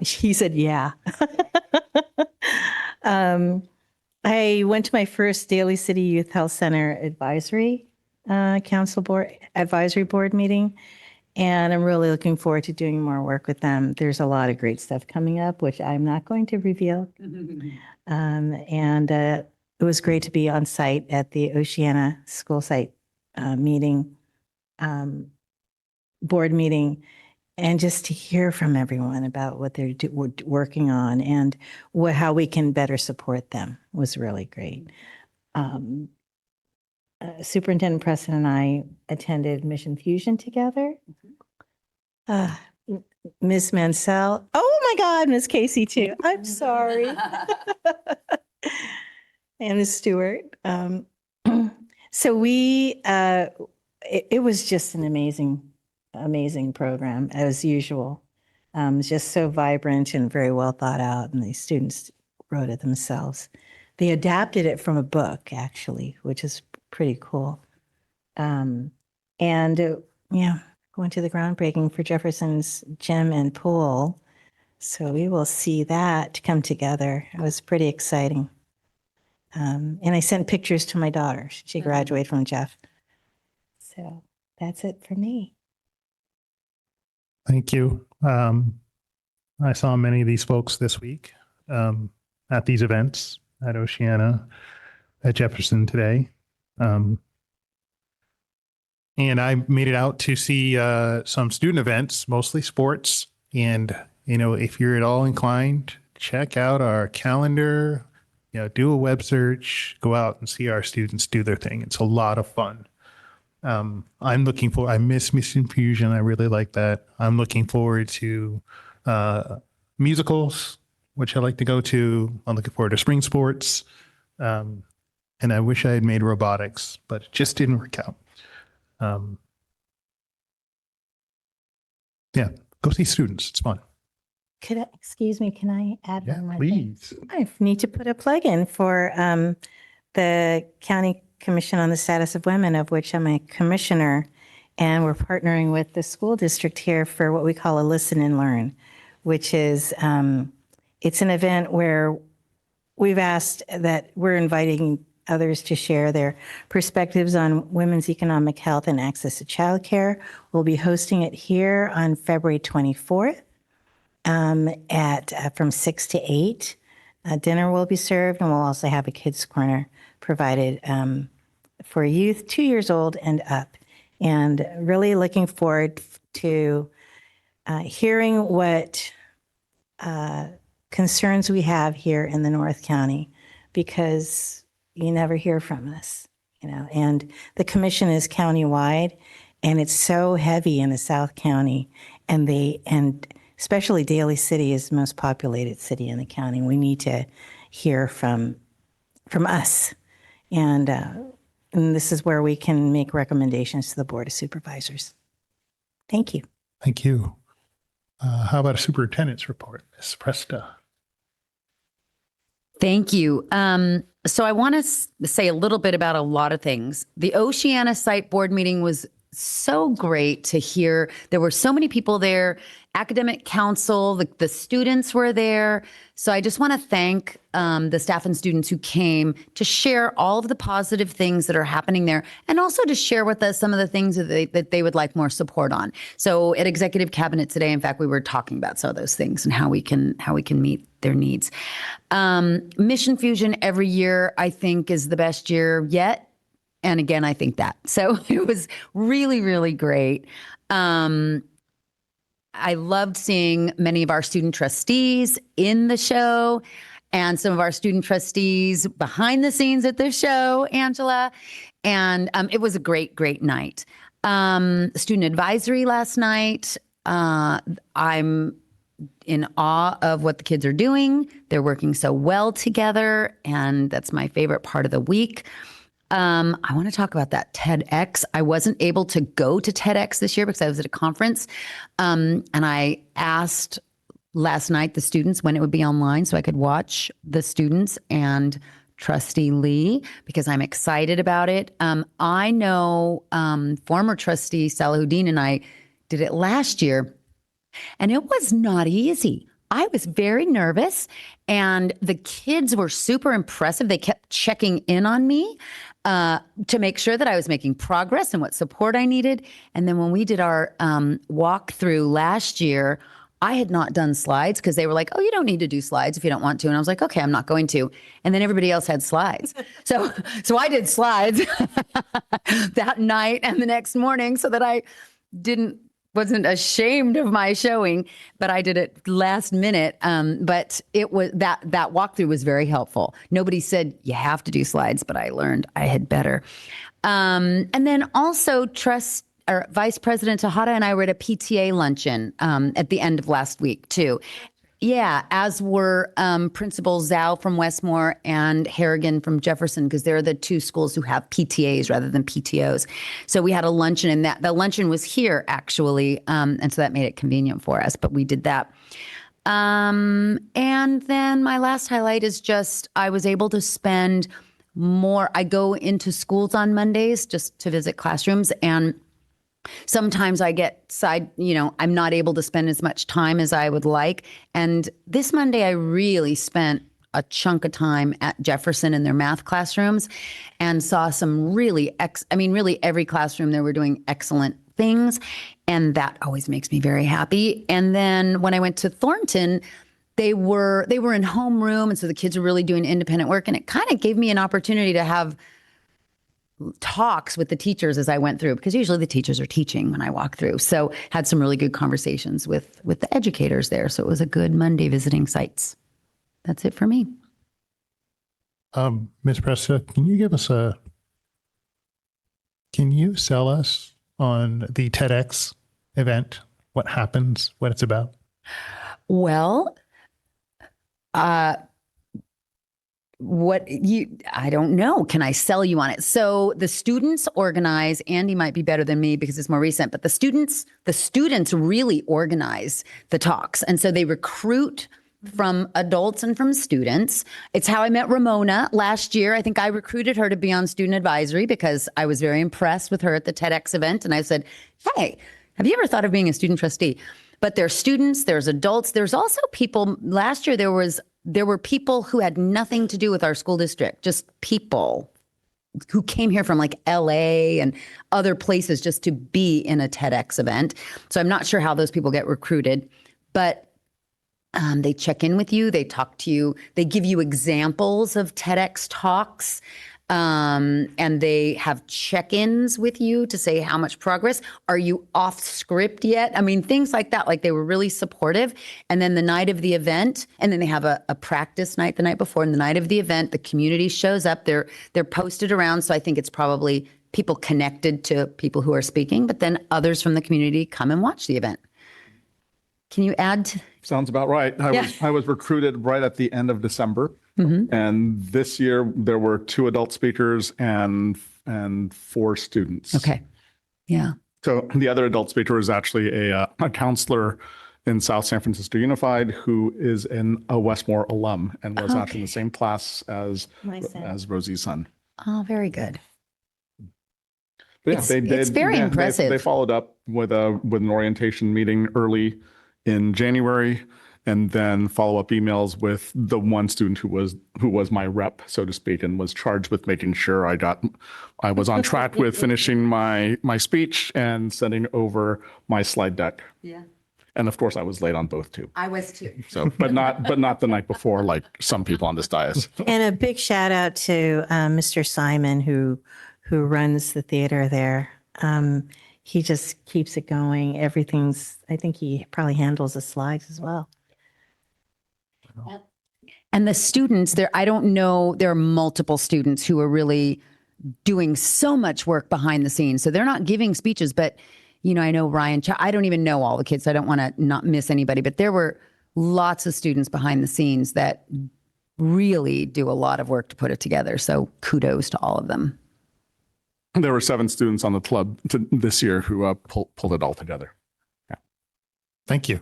He said, yeah. I went to my first Daly City Youth Health Center Advisory Advisory Board meeting, and I'm really looking forward to doing more work with them. There's a lot of great stuff coming up, which I'm not going to reveal. It was great to be on site at the Oceana school site meeting, board meeting. and just to hear from everyone about what they're working on and how we can better support them was really great. Superintendent Preston and I attended Mission Fusion together. Miss Mansell. Oh my God, Miss Casey too. I'm sorry. And Miss Stewart. So it was just an amazing program as usual. Just so vibrant and very well thought out, and the students wrote it themselves. They adapted it from a book, actually, which is pretty cool. Yeah, going to the groundbreaking for Jefferson's gym and pool. So we will see that come together. It was pretty exciting. And I sent pictures to my daughter. She graduated from Jeff. So that's it for me. Thank you. I saw many of these folks this week at these events at Oceana, at Jefferson today. And I made it out to see some student events, mostly sports. And, if you're at all inclined, check out our calendar, do a web search, go out and see our students do their thing. It's a lot of fun. I miss Mission Fusion. I really like that. I'm looking forward to musicals, which I like to go to. I'm looking forward to spring sports. And I wish I had made robotics, but it just didn't work out. Yeah, go see students. It's fun. Excuse me, can I add Yeah, one more thing? please. I need to put a plug in for the County Commission on the Status of Women, of which I'm a commissioner, and we're partnering with the school district here for what we call a Listen and Learn, which is it's an event where we've asked that we're inviting others to share their perspectives on women's economic health and access to childcare. We'll be hosting it here on February 24th from 6 to 8. Dinner will be served, and we'll also have a kids' corner provided for youth 2 years old and up. And really looking forward to hearing what concerns we have here in the North County, because you never hear from us, and the commission is countywide, and it's so heavy in the South County, and especially Daly City is the most populated city in the county. We need to hear from us, and this is where we can make recommendations to the Board of Supervisors. Thank you. Thank you. How about a superintendent's report, Ms. Presta? Thank you. So I want to say a little bit about a lot of things. The Oceana Site Board meeting was so great to hear. There were so many people there, academic council, the students were there. So I just want to thank the staff and students who came to share all of the positive things that are happening there, and also to share with us some of the things that they would like more support on. So at Executive Cabinet today, in fact, we were talking about some of those things and how we can meet their needs. Mission Fusion every year, I think, is the best year yet. And again, I think that. So it was really, really great. I loved seeing many of our student trustees in the show, and some of our student trustees behind the scenes at the show, Angela. And it was a great, great night. Student advisory last night. I'm in awe of what the kids are doing. They're working so well together, and that's my favorite part of the week. I want to talk about that TEDx. I wasn't able to go to TEDx this year because I was at a conference. And I asked last night the students when it would be online so I could watch the students and Trustee Lee, because I'm excited about it. I know former trustee Salahuddin and I did it last year, and it was not easy. I was very nervous, and the kids were super impressive. They kept checking in on me to make sure that I was making progress and what support I needed. And then when we did our walkthrough last year, I had not done slides because they were like, oh, you don't need to do slides if you don't want to. And I was like, okay, I'm not going to. And then everybody else had slides. So I did slides that night and the next morning so that I wasn't ashamed of my showing, but I did it last minute. But it was that walkthrough was very helpful. Nobody said you have to do slides, but I learned I had better. And then also Vice President Tejada and I were at a PTA luncheon at the end of last week too. Yeah, as were Principal Zhao from Westmore and Harrigan from Jefferson, because they're the two schools who have PTAs rather than PTOs. So we had a luncheon, and the luncheon was here actually, and so that made it convenient for us. But we did that. And then my last highlight is just I was able to spend more. I go into schools on Mondays just to visit classrooms, and sometimes I get I'm not able to spend as much time as I would like. And this Monday, I really spent a chunk of time at Jefferson in their math classrooms and saw some really every classroom they were doing excellent things. And that always makes me very happy. And then when I went to Thornton, they were in homeroom. And so the kids were really doing independent work. And it kind of gave me an opportunity to have talks with the teachers as I went through, because usually the teachers are teaching when I walk through. So had some really good conversations with the educators there. So it was a good Monday visiting sites. That's it for me. Ms. Presta, can you sell us on the TEDx event? What happens, what it's about? Well, I don't know. Can I sell you on it? So the students organize, Andy might be better than me because it's more recent, but the students really organize the talks. And so they recruit from adults and from students. It's how I met Ramona last year. I think I recruited her to be on student advisory because I was very impressed with her at the TEDx event. And I said, hey, have you ever thought of being a student trustee? But there's students, there's adults, there's also people. Last year, there were people who had nothing to do with our school district, just people who came here from like LA and other places just to be in a TEDx event. So I'm not sure how those people get recruited, but they check in with you, they talk to you, they give you examples of TEDx talks, and they have check-ins with you to say how much progress. Are you off script yet? I mean, things like that. Like they were really supportive. And then the night of the event, and then they have a practice night the night before. And the night of the event, the community shows up. They're posted around. So I think it's probably people connected to people who are speaking, but then others from the community come and watch the event. Can you add? Sounds about right. I was recruited right at the end of December. Mm-hmm. And this year there were 2 adult speakers and 4 students. Okay. Yeah. So the other adult speaker is actually a counselor in South San Francisco Unified who is a Westmore alum and was actually in the same class as Rosie's son. Oh, very good. But yeah, it's very impressive. They followed up with an orientation meeting early in January, and then follow-up emails with the one student who was my rep, so to speak, and was charged with making sure I was on track with finishing my speech and sending over my slide deck. Yeah. And of course, I was late on both too. I was too. So, but not the night before, like some people on this dais. And a big shout out to Mr. Simon, who runs the theater there. He just keeps it going. I think he probably handles the slides as well. And the students there, I don't know, there are multiple students who are really doing so much work behind the scenes. So they're not giving speeches, but I know Ryan, I don't even know all the kids. So I don't want to not miss anybody, but there were lots of students behind the scenes that really do a lot of work to put it together. So kudos to all of them. There were 7 students on the club this year who pulled it all together. Yeah. Thank you.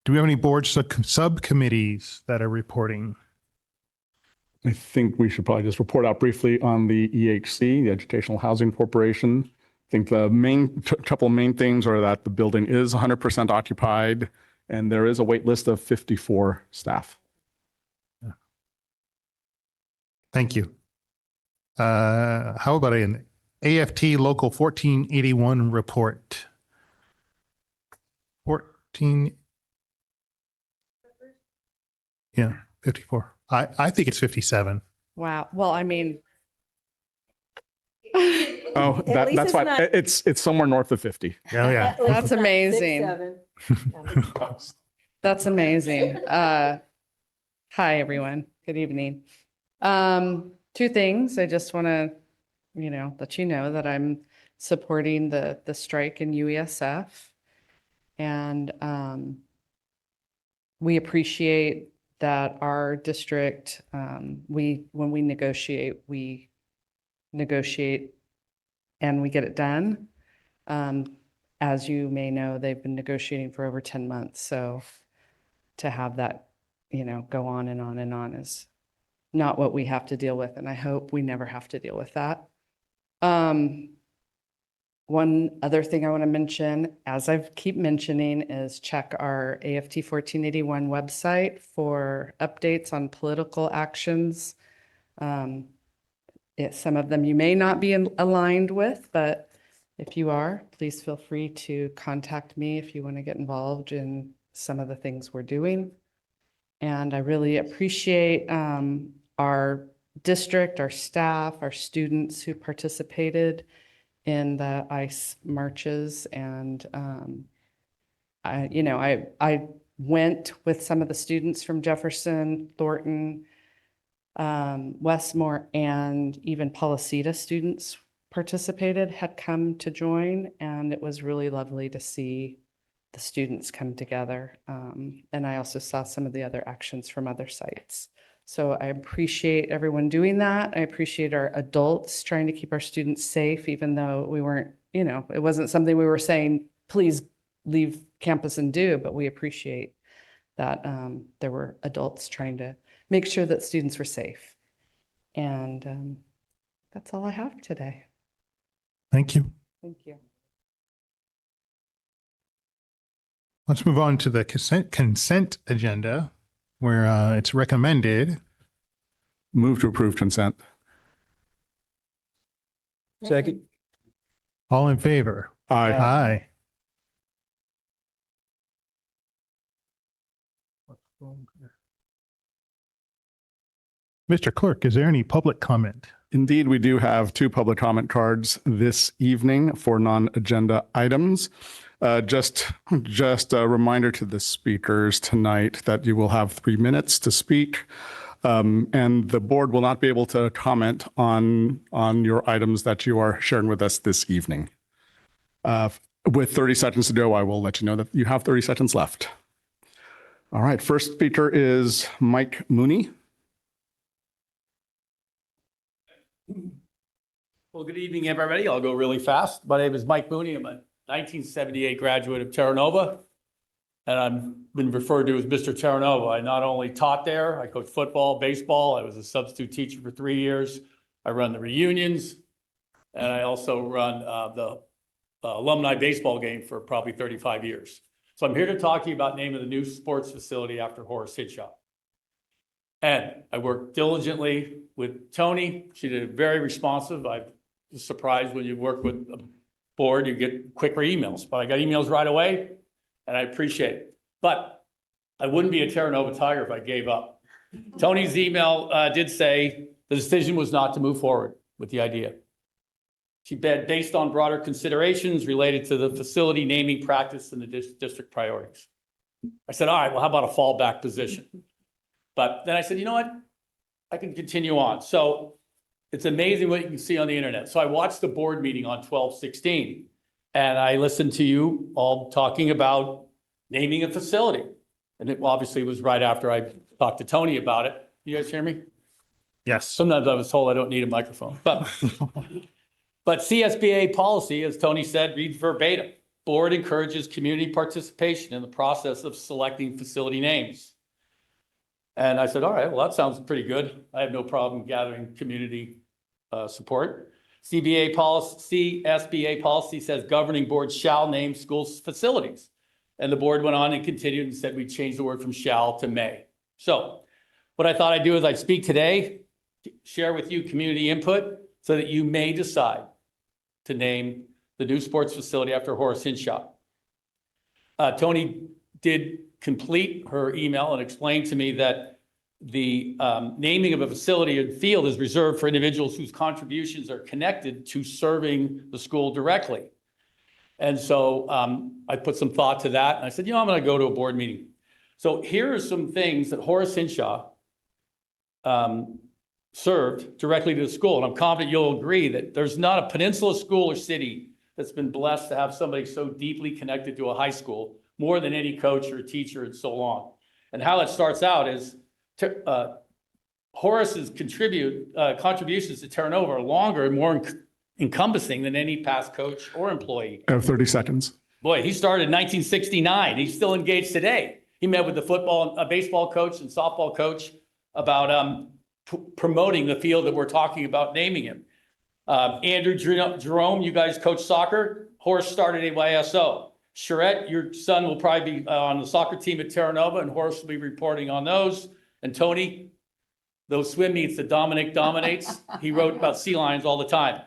Do we have any board subcommittees that are reporting? I think we should probably just report out briefly on the EHC, the Educational Housing Corporation. I think the couple of main things are that the building is 100% occupied and there is a wait list of 54 staff. Yeah. Thank you. How about an AFT Local 1481 report? 54. I think it's 57. Wow. Well, I mean, Oh, least that's it's fine. not- It's somewhere north of 50. Oh, yeah. That's amazing. 6, 7. That's amazing. Hi, everyone. Good evening. Two things. I just want to, let you know that I'm supporting the strike in UESF. And we appreciate that our district, when we negotiate and we get it done. As you may know, they've been negotiating for over 10 months. So to have that, go on and on and on is not what we have to deal with. And I hope we never have to deal with that. One other thing I want to mention, as I keep mentioning, is check our AFT 1481 website for updates on political actions. Some of them you may not be aligned with, but if you are, please feel free to contact me if you want to get involved in some of the things we're doing. And I really appreciate our district, our staff, our students who participated in the ICE marches. And I went with some of the students from Jefferson, Thornton, Westmore, and even Policita students participated, had come to join. And it was really lovely to see the students come together. And I also saw some of the other actions from other sites. So I appreciate everyone doing that. I appreciate our adults trying to keep our students safe, even though we weren't, it wasn't something we were saying, please leave campus and do, but we appreciate that there were adults trying to make sure that students were safe. And that's all I have today. Thank you. Thank you. Let's move on to the consent agenda, where it's recommended. Move to approve consent. Second. All in favor? Aye. Aye. Mr. Clerk, is there any public comment? Indeed, we do have 2 public comment cards this evening for non-agenda items. Just a reminder to the speakers tonight that you will have 3 minutes to speak. And the board will not be able to comment on your items that you are sharing with us this evening. With 30 seconds to go, I will let you know that you have 30 seconds left. All right, first speaker is Mike Mooney. Well, good evening, everybody. I'll go really fast. My name is Mike Mooney. I'm a 1978 graduate of Terra Nova, and I've been referred to as Mr. Terra Nova. I not only taught there, I coached football, baseball. I was a substitute teacher for 3 years. I run the reunions, and I also run the alumni baseball game for probably 35 years. So I'm here to talk to you about naming the new sports facility after Horace Hitchcock. And I worked diligently with Tony. She did very responsive. I was surprised when you work with a board, you get quicker emails, but I got emails right away and I appreciate it. But I wouldn't be a Terra Nova Tiger if I gave up. Tony's email did say the decision was not to move forward with the idea. She said based on broader considerations related to the facility naming practice and the district priorities. I said, all right, well, how about a fallback position? But then I said, you know what? I can continue on. So it's amazing what you can see on the internet. So I watched the board meeting on 12/16 and I listened to you all talking about naming a facility. And it obviously was right after I talked to Tony about it. You guys hear me? Yes. Sometimes I was told I don't need a microphone, but CSBA policy, as Tony said, reads verbatim. Board encourages community participation in the process of selecting facility names. And I said, all right, well, that sounds pretty good. I have no problem gathering community support. CSBA policy says governing boards shall name schools facilities. And the board went on and continued and said we changed the word from shall to may. So what I thought I'd do is I'd speak today, share with you community input so that you may decide to name the new sports facility after Horace Hinshaw. Tony did complete her email and explained to me that the naming of a facility and field is reserved for individuals whose contributions are connected to serving the school directly. And so I put some thought to that, and I said, I'm going to go to a board meeting. So here are some things that Horace Henshaw served directly to the school. And I'm confident you'll agree that there's not a peninsula school or city that's been blessed to have somebody so deeply connected to a high school, more than any coach or teacher in so long. And how it starts out is Horace's contributions to Terra Nova are longer and more encompassing than any past coach or employee. I have 30 seconds. Boy, he started in 1969. He's still engaged today. He met with the baseball coach and softball coach about promoting the field that we're talking about naming him. Andrew Jerome, you guys coach soccer. Horace started AYSO. Charette, your son will probably be on the soccer team at Terra Nova, and Horace will be reporting on those. And Tony, those swim meets that Dominic dominates, he wrote about sea lions all the time.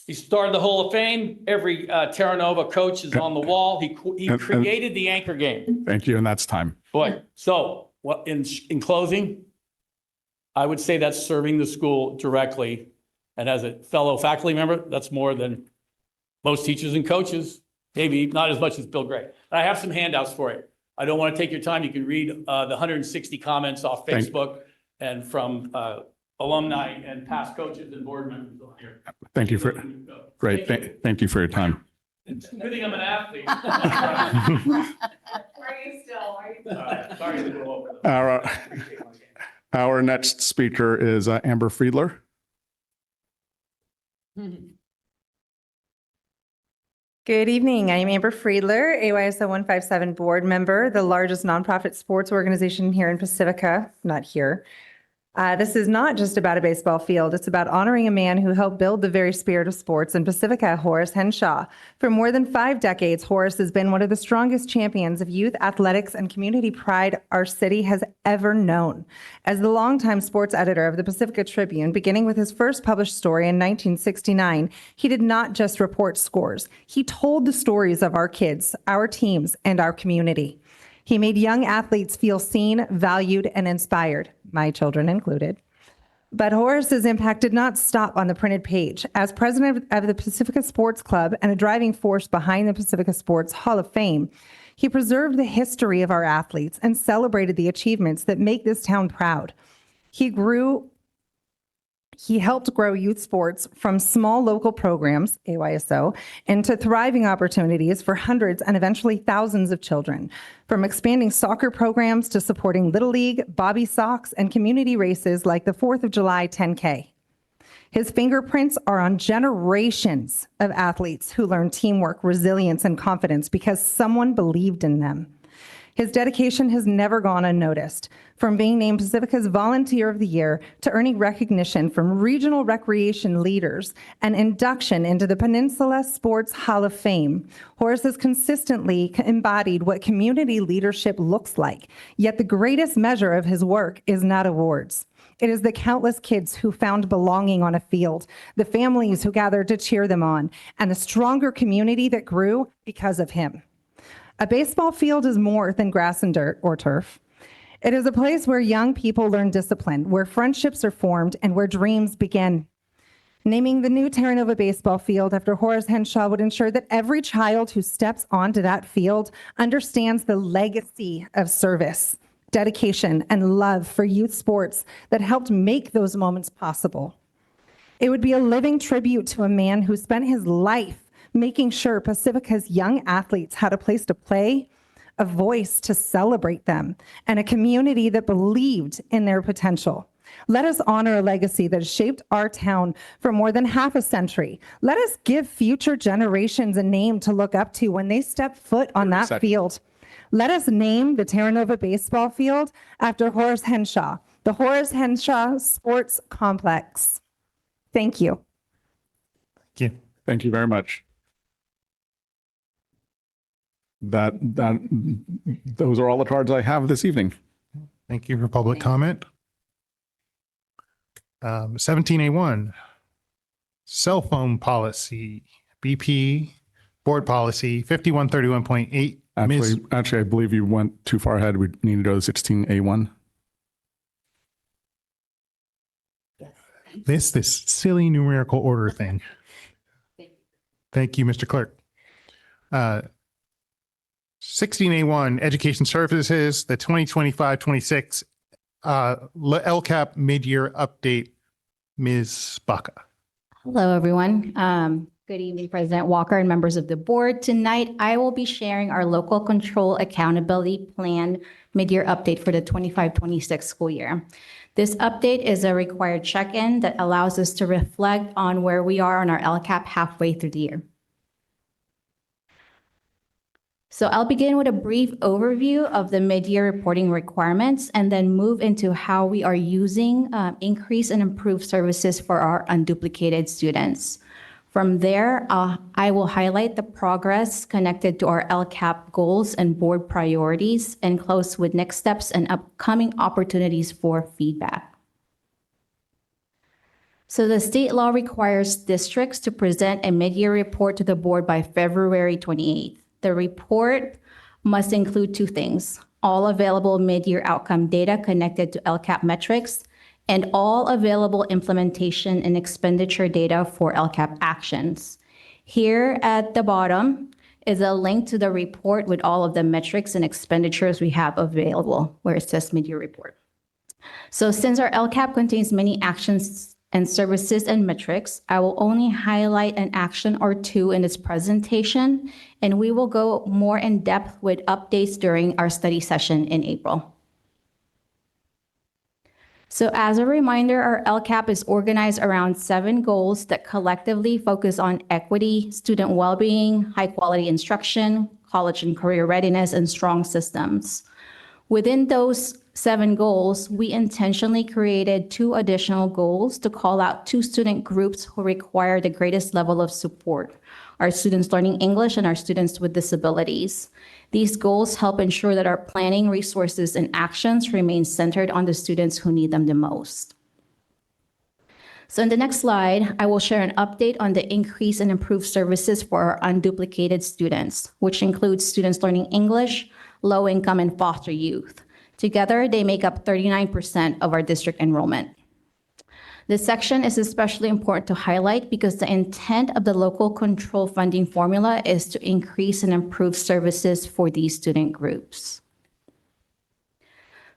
He started the Hall of Fame. Every Terra Nova coach is on the wall. He created the anchor game. Thank you, and that's time. Boy, so what in closing, I would say that's serving the school directly. And as a fellow faculty member, that's more than most teachers and coaches, maybe not as much as Bill Gray. I have some handouts for you. I don't want to take your time. You can read the 160 comments off Facebook and from alumni and past coaches and board members on here. Thank you for, great. Thank you for your time. Good thing I'm an athlete. Sorry to go over. Our next speaker is Amber Friedler. Good evening. I'm Amber Friedler, AYSO 157 board member, the largest nonprofit sports organization here in Pacifica, not here. This is not just about a baseball field. It's about honoring a man who helped build the very spirit of sports in Pacifica, Horace Henshaw. For more than 5 decades, Horace has been one of the strongest champions of youth athletics and community pride our city has ever known. As the longtime sports editor of the Pacifica Tribune, beginning with his first published story in 1969, he did not just report scores. He told the stories of our kids, our teams, and our community. He made young athletes feel seen, valued, and inspired, my children included. But Horace's impact did not stop on the printed page. As president of the Pacifica Sports Club and a driving force behind the Pacifica Sports Hall of Fame, he preserved the history of our athletes and celebrated the achievements that make this town proud. He helped grow youth sports from small local programs, AYSO, into thriving opportunities for hundreds and eventually thousands of children, from expanding soccer programs to supporting Little League, Bobby Sox, and community races like the 4th of July 10K. His fingerprints are on generations of athletes who learned teamwork, resilience, and confidence because someone believed in them. His dedication has never gone unnoticed, from being named Pacifica's Volunteer of the Year to earning recognition from regional recreation leaders and induction into the Peninsula Sports Hall of Fame. Horace has consistently embodied what community leadership looks like, yet the greatest measure of his work is not awards. It is the countless kids who found belonging on a field, the families who gathered to cheer them on, and the stronger community that grew because of him. A baseball field is more than grass and dirt or turf. It is a place where young people learn discipline, where friendships are formed, and where dreams begin. Naming the new Terra Nova baseball field after Horace Henshaw would ensure that every child who steps onto that field understands the legacy of service, dedication, and love for youth sports that helped make those moments possible. It would be a living tribute to a man who spent his life making sure Pacifica's young athletes had a place to play, a voice to celebrate them, and a community that believed in their potential. Let us honor a legacy that has shaped our town for more than half a century. Let us give future generations a name to look up to when they step foot on that field. Let us name the Terra Nova baseball field after Horace Henshaw, the Horace Henshaw Sports Complex. Thank you. Thank you. Thank you very much. Those are all the cards I have this evening. Thank you for public comment. 17A1, cell phone policy, BP, board policy, 5131.8. Actually, I believe you went too far ahead. We need to go to 16A1. This silly numerical order thing. Thank you, Mr. Clerk. 16A1, Education Services, the 2025-26 LCAP mid-year update. Ms. Baca. Hello, everyone. Good evening, President Walker and members of the board. Tonight, I will be sharing our local control accountability plan mid-year update for the 25-26 school year. This update is a required check-in that allows us to reflect on where we are on our LCAP halfway through the year. So I'll begin with a brief overview of the mid-year reporting requirements and then move into how we are using increase and improve services for our unduplicated students. From there, I will highlight the progress connected to our LCAP goals and board priorities and close with next steps and upcoming opportunities for feedback. So the state law requires districts to present a mid-year report to the board by February 28th. The report must include two things: all available mid-year outcome data connected to LCAP metrics and all available implementation and expenditure data for LCAP actions. Here at the bottom is a link to the report with all of the metrics and expenditures we have available where it says mid-year report. So since our LCAP contains many actions and services and metrics, I will only highlight an action or two in this presentation, and we will go more in depth with updates during our study session in April. So as a reminder, our LCAP is organized around 7 goals that collectively focus on equity, student well-being, high-quality instruction, college and career readiness, and strong systems. Within those 7 goals, we intentionally created 2 additional goals to call out 2 student groups who require the greatest level of support: our students learning English and our students with disabilities. These goals help ensure that our planning, resources, and actions remain centered on the students who need them the most. So in the next slide, I will share an update on the increase and improved services for our unduplicated students, which includes students learning English, low income, and foster youth. Together, they make up 39% of our district enrollment. This section is especially important to highlight because the intent of the local control funding formula is to increase and improve services for these student groups.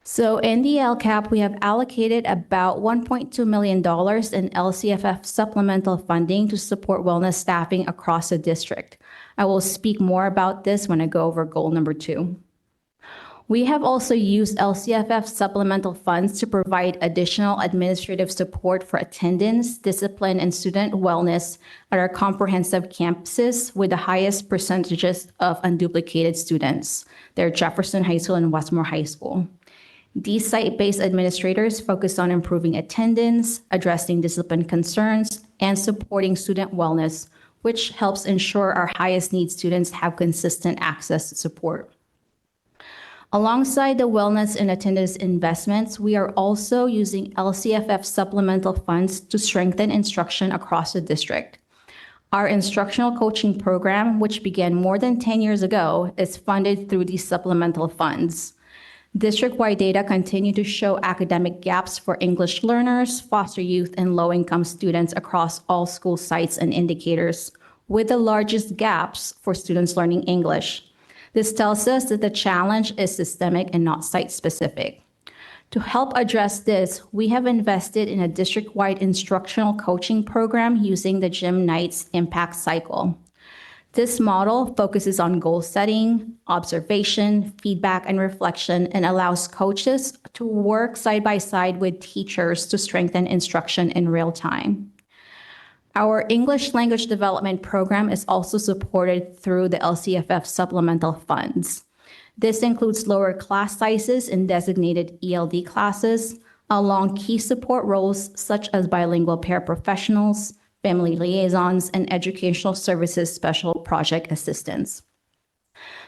So in the LCAP, we have allocated about $1.2 million in LCFF supplemental funding to support wellness staffing across the district. I will speak more about this when I go over goal number 2. We have also used LCFF supplemental funds to provide additional administrative support for attendance, discipline, and student wellness at our comprehensive campuses with the highest percentages of unduplicated students. They're Jefferson High School and Westmore High School. These site-based administrators focus on improving attendance, addressing discipline concerns, and supporting student wellness, which helps ensure our highest need students have consistent access to support. Alongside the wellness and attendance investments, we are also using LCFF supplemental funds to strengthen instruction across the district. Our instructional coaching program, which began more than 10 years ago, is funded through these supplemental funds. District-wide data continue to show academic gaps for English learners, foster youth, and low-income students across all school sites and indicators, with the largest gaps for students learning English. This tells us that the challenge is systemic and not site-specific. To help address this, we have invested in a district-wide instructional coaching program using the Jim Knight's Impact Cycle. This model focuses on goal setting, observation, feedback, and reflection, and allows coaches to work side by side with teachers to strengthen instruction in real time. Our English language development program is also supported through the LCFF supplemental funds. This includes lower class sizes in designated ELD classes, along key support roles such as bilingual paraprofessionals, family liaisons, and educational services special project assistants.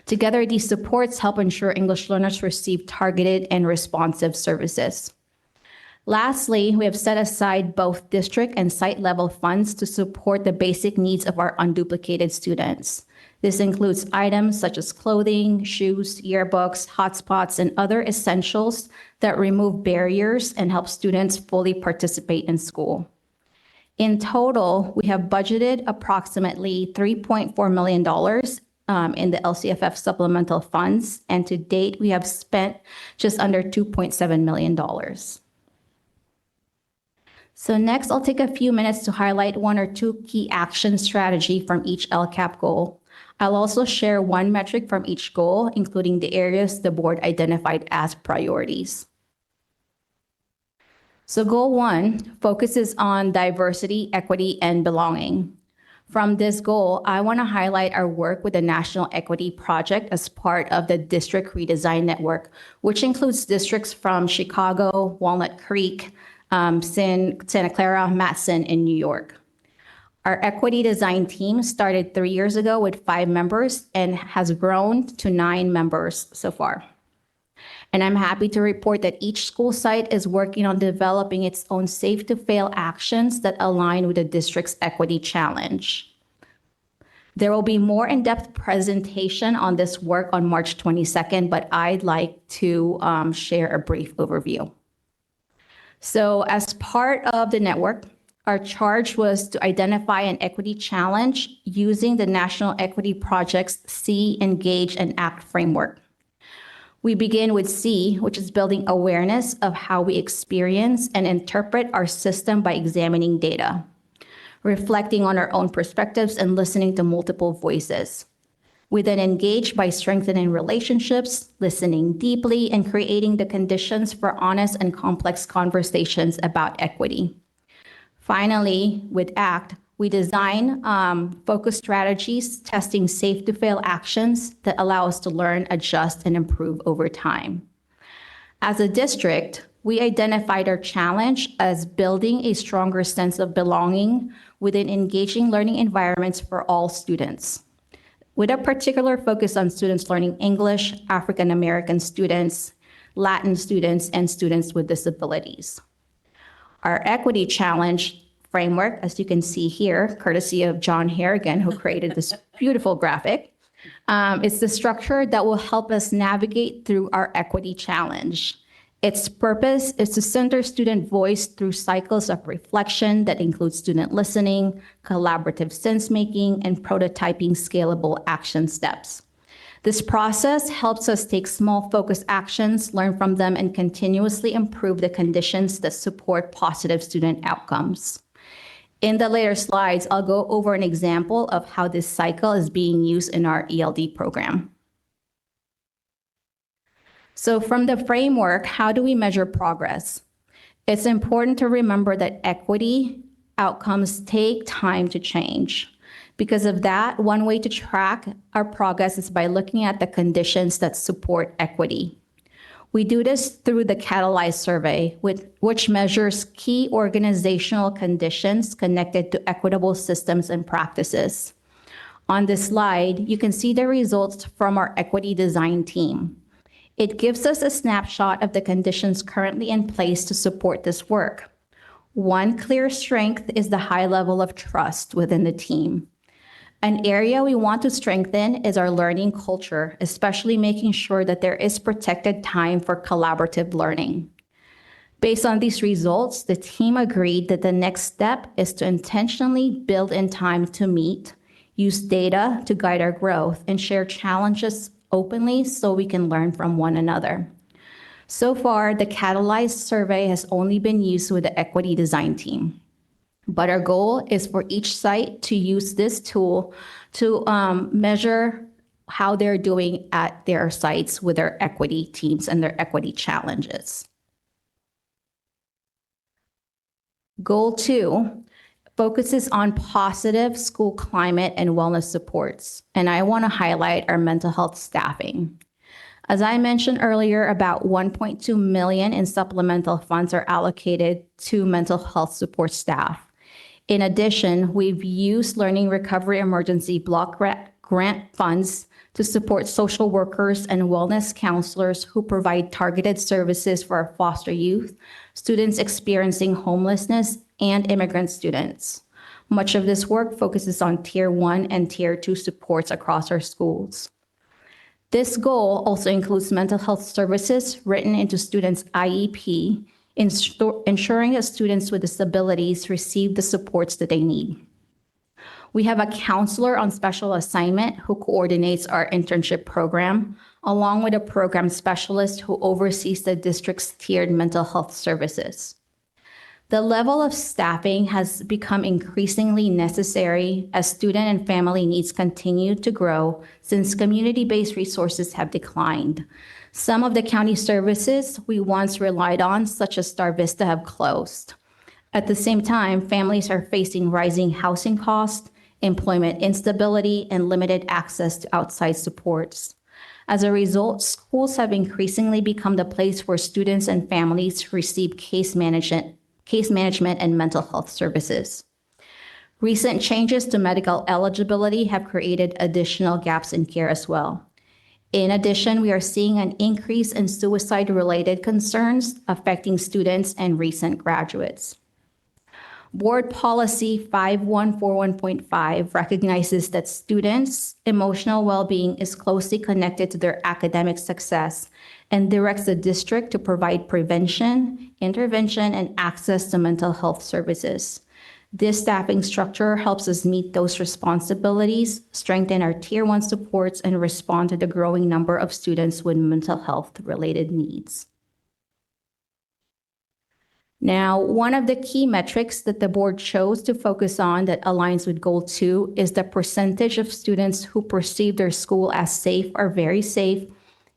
Together, these supports help ensure English learners receive targeted and responsive services. Lastly, we have set aside both district and site level funds to support the basic needs of our unduplicated students. This includes items such as clothing, shoes, yearbooks, hotspots, and other essentials that remove barriers and help students fully participate in school. In total, we have budgeted approximately $3.4 million in the LCFF supplemental funds, and to date, we have spent just under $2.7 million. So next, I'll take a few minutes to highlight one or two key action strategy from each LCAP goal. I'll also share one metric from each goal, including the areas the board identified as priorities. So goal 1 focuses on diversity, equity, and belonging. From this goal, I want to highlight our work with the National Equity Project as part of the District Redesign Network, which includes districts from Chicago, Walnut Creek, Santa Clara, Matson, and New York. Our equity design team started 3 years ago with 5 members and has grown to 9 members so far. And I'm happy to report that each school site is working on developing its own safe to fail actions that align with the district's equity challenge. There will be more in-depth presentation on this work on March 22nd, but I'd like to share a brief overview. So as part of the network, our charge was to identify an equity challenge using the National Equity Project's See, Engage, and Act framework. We begin with C, which is building awareness of how we experience and interpret our system by examining data, reflecting on our own perspectives and listening to multiple voices. We then engage by strengthening relationships, listening deeply, and creating the conditions for honest and complex conversations about equity. Finally, with ACT, we design focused strategies, testing safe to fail actions that allow us to learn, adjust, and improve over time. As a district, we identified our challenge as building a stronger sense of belonging within engaging learning environments for all students, with a particular focus on students learning English, African American students, Latin students, and students with disabilities. Our equity challenge framework, as you can see here, courtesy of John Harrigan, who created this beautiful graphic. It's the structure that will help us navigate through our equity challenge. Its purpose is to center student voice through cycles of reflection that include student listening, collaborative sense-making, and prototyping scalable action steps. This process helps us take small focused actions, learn from them, and continuously improve the conditions that support positive student outcomes. In the later slides, I'll go over an example of how this cycle is being used in our ELD program. So from the framework, how do we measure progress? It's important to remember that equity outcomes take time to change. Because of that, one way to track our progress is by looking at the conditions that support equity. We do this through the Catalyze survey, which measures key organizational conditions connected to equitable systems and practices. On this slide, you can see the results from our equity design team. It gives us a snapshot of the conditions currently in place to support this work. One clear strength is the high level of trust within the team. An area we want to strengthen is our learning culture, especially making sure that there is protected time for collaborative learning. Based on these results, the team agreed that the next step is to intentionally build in time to meet, use data to guide our growth, and share challenges openly so we can learn from one another. So far, the Catalyze survey has only been used with the equity design team. But our goal is for each site to use this tool to measure how they're doing at their sites with their equity teams and their equity challenges. Goal 2 focuses on positive school climate and wellness supports, and I want to highlight our mental health staffing. As I mentioned earlier, about $1.2 million in supplemental funds are allocated to mental health support staff. In addition, we've used Learning Recovery Emergency Block Grant funds to support social workers and wellness counselors who provide targeted services for our foster youth, students experiencing homelessness, and immigrant students. Much of this work focuses on Tier 1 and Tier 2 supports across our schools. This goal also includes mental health services written into students' IEP ensuring that students with disabilities receive the supports that they need. We have a counselor on special assignment who coordinates our internship program, along with a program specialist who oversees the district's tiered mental health services. The level of staffing has become increasingly necessary as student and family needs continue to grow since community-based resources have declined. Some of the county services we once relied on, such as Star Vista, have closed. At the same time, families are facing rising housing costs, employment instability, and limited access to outside supports. As a result, schools have increasingly become the place where students and families receive case management and mental health services. Recent changes to medical eligibility have created additional gaps in care as well. In addition, we are seeing an increase in suicide-related concerns affecting students and recent graduates. Board Policy 5141.5 recognizes that students' emotional well-being is closely connected to their academic success and directs the district to provide prevention, intervention, and access to mental health services. This staffing structure helps us meet those responsibilities, strengthen our Tier 1 supports, and respond to the growing number of students with mental health-related needs. Now, one of the key metrics that the board chose to focus on that aligns with Goal 2 is the percentage of students who perceive their school as safe or very safe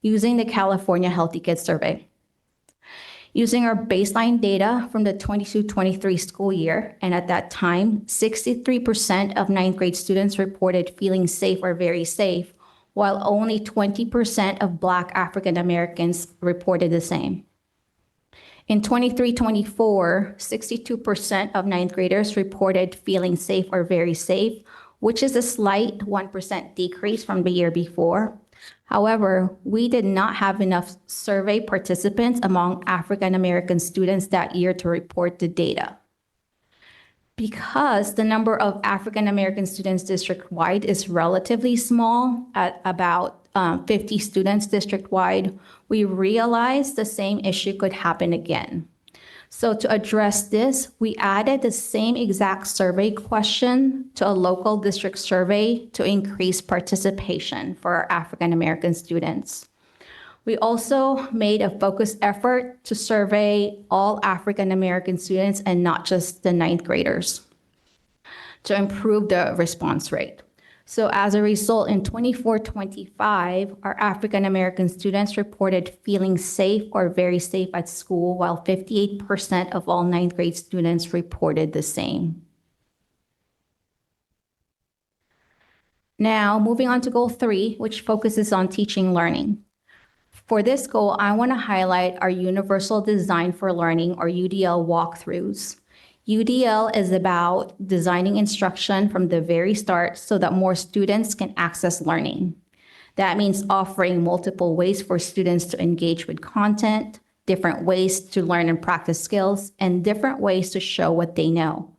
using the California Healthy Kids Survey. Using our baseline data from the 22-23 school year, and at that time, 63% of ninth grade students reported feeling safe or very safe, while only 20% of Black African Americans reported the same. In 23-24, 62% of ninth graders reported feeling safe or very safe, which is a slight 1% decrease from the year before. However, we did not have enough survey participants among African American students that year to report the data. Because the number of African American students district-wide is relatively small, at about 50 students district-wide, we realized the same issue could happen again. So to address this, we added the same exact survey question to a local district survey to increase participation for our African American students. We also made a focused effort to survey all African American students and not just the ninth graders to improve the response rate. So as a result, in 24-25, our African American students reported feeling safe or very safe at school, while 58% of all ninth grade students reported the same. Now, moving on to Goal 3, which focuses on teaching learning. For this goal, I want to highlight our Universal Design for Learning, or UDL walkthroughs. UDL is about designing instruction from the very start so that more students can access learning. That means offering multiple ways for students to engage with content, different ways to learn and practice skills, and different ways to show what they know.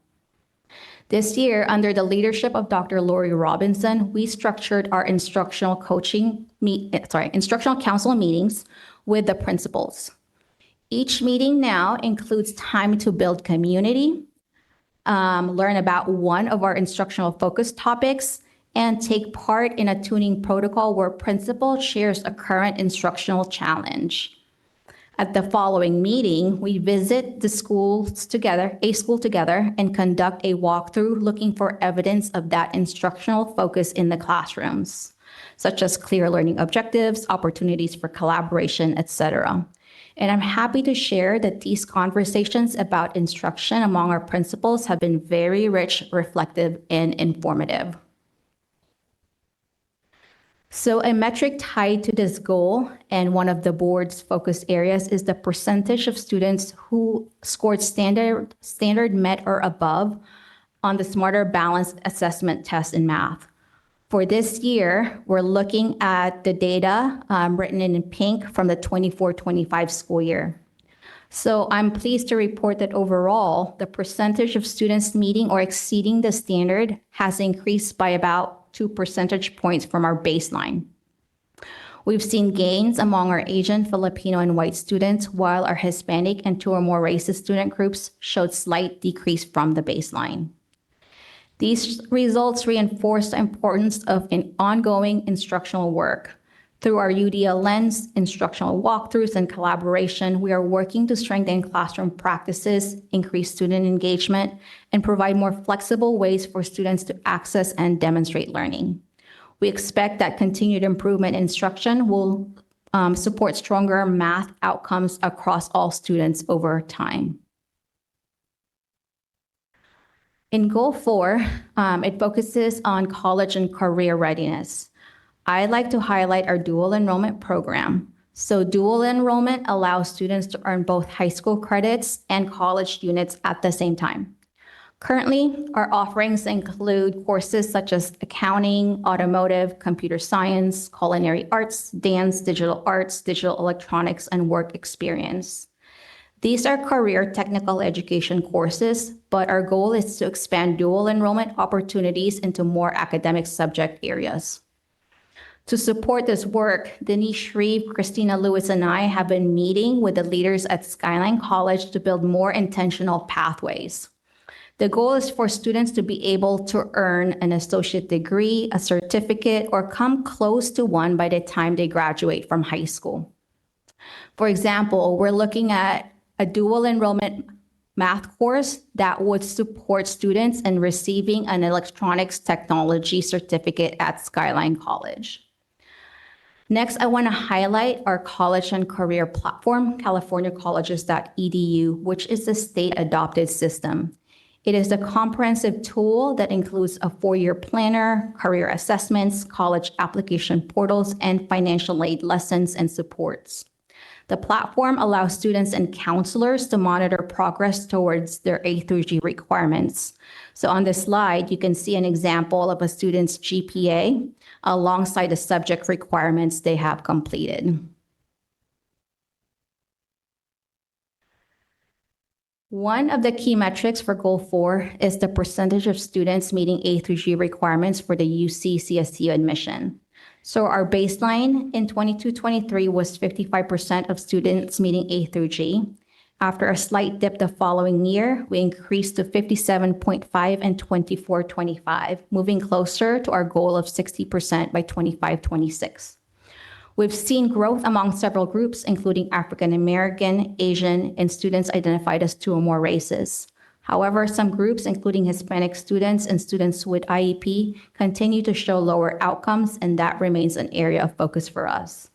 This year, under the leadership of Dr. Lori Robinson, we structured our instructional council meetings with the principals. Each meeting now includes time to build community, learn about one of our instructional focus topics, and take part in a tuning protocol where principal shares a current instructional challenge. At the following meeting, we visit a school together, and conduct a walkthrough looking for evidence of that instructional focus in the classrooms, such as clear learning objectives, opportunities for collaboration, etc. And I'm happy to share that these conversations about instruction among our principals have been very rich, reflective, and informative. So a metric tied to this goal and one of the board's focus areas is the percentage of students who scored standard met or above on the Smarter Balanced Assessment test in math. For this year, we're looking at the data written in pink from the 24-25 school year. So I'm pleased to report that overall, the percentage of students meeting or exceeding the standard has increased by about 2 percentage points from our baseline. We've seen gains among our Asian, Filipino, and white students, while our Hispanic and 2 or more races student groups showed slight decrease from the baseline. These results reinforce the importance of ongoing instructional work. Through our UDL lens, instructional walkthroughs, and collaboration, we are working to strengthen classroom practices, increase student engagement, and provide more flexible ways for students to access and demonstrate learning. We expect that continued improvement in instruction will support stronger math outcomes across all students over time. In Goal 4, it focuses on college and career readiness. I'd like to highlight our dual enrollment program. So dual enrollment allows students to earn both high school credits and college units at the same time. Currently, our offerings include courses such as accounting, automotive, computer science, culinary arts, dance, digital electronics, and work experience. These are career technical education courses, but our goal is to expand dual enrollment opportunities into more academic subject areas. To support this work, Denise Shreve, Christina Lewis, and I have been meeting with the leaders at Skyline College to build more intentional pathways. The goal is for students to be able to earn an associate degree, a certificate, or come close to one by the time they graduate from high school. For example, we're looking at a dual enrollment math course that would support students in receiving an electronics technology certificate at Skyline College. Next, I want to highlight our college and career platform, californiacolleges.edu, which is a state-adopted system. It is a comprehensive tool that includes a 4-year planner, career assessments, college application portals, and financial aid lessons and supports. The platform allows students and counselors to monitor progress towards their A through G requirements. So on this slide, you can see an example of a student's GPA alongside the subject requirements they have completed. One of the key metrics for Goal 4 is the percentage of students meeting A through G requirements for the UC CSU admission. So our baseline in 22-23 was 55% of students meeting A through G. After a slight dip the following year, we increased to 57.5 and 24-25, moving closer to our goal of 60% by 25-26. We've seen growth among several groups, including African American, Asian, and students identified as 2 or more races. However, some groups, including Hispanic students and students with IEP, continue to show lower outcomes, and that remains an area of focus for us.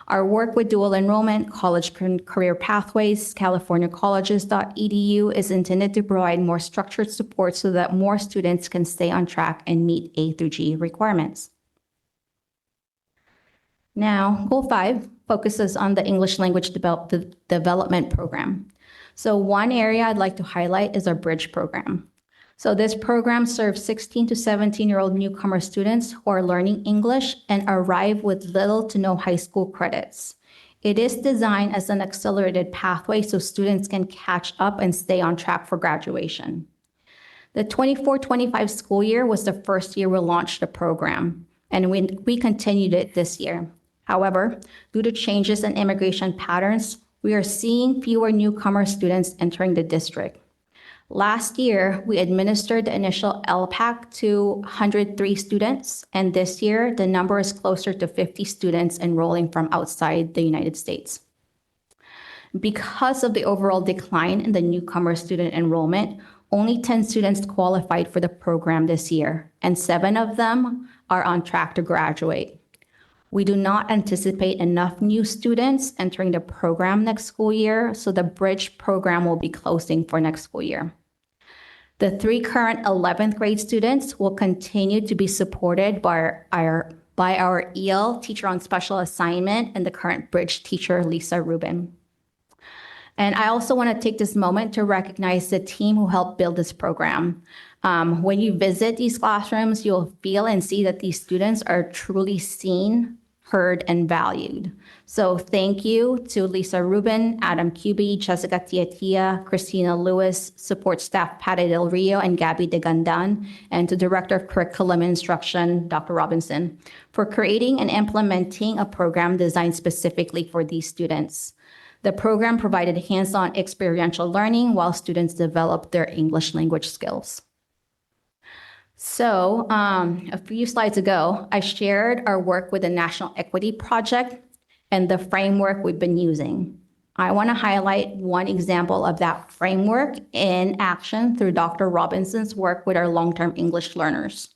Our work with dual enrollment, college career pathways, californiacolleges.edu is intended to provide more structured support so that more students can stay on track and meet A through G requirements. Now, Goal 5 focuses on the English language development program. So one area I'd like to highlight is our Bridge program. So this program serves 16 to 17-year-old newcomer students who are learning English and arrive with little to no high school credits. It is designed as an accelerated pathway so students can catch up and stay on track for graduation. The 24-25 school year was the first year we launched the program, and we continued it this year. However, due to changes in immigration patterns, we are seeing fewer newcomer students entering the district. Last year, we administered the initial LPAC to 103 students, and this year, the number is closer to 50 students enrolling from outside the United States. Because of the overall decline in the newcomer student enrollment, only 10 students qualified for the program this year, and 7 of them are on track to graduate. We do not anticipate enough new students entering the program next school year, so the Bridge program will be closing for next school year. The 3 current 11th grade students will continue to be supported by our EL teacher on special assignment and the current Bridge teacher, Lisa Rubin. And I also want to take this moment to recognize the team who helped build this program. When you visit these classrooms, you'll feel and see that these students are truly seen, heard, and valued. So thank you to Lisa Rubin, Adam Cuby, Jessica Tiatia, Christina Lewis, support staff Patty Del Rio and Gabby De Gandan, and to Director of Curriculum and Instruction, Dr. Robinson, for creating and implementing a program designed specifically for these students. The program provided hands-on experiential learning while students developed their English language skills. So a few slides ago, I shared our work with the National Equity Project and the framework we've been using. I want to highlight one example of that framework in action through Dr. Robinson's work with our long-term English learners.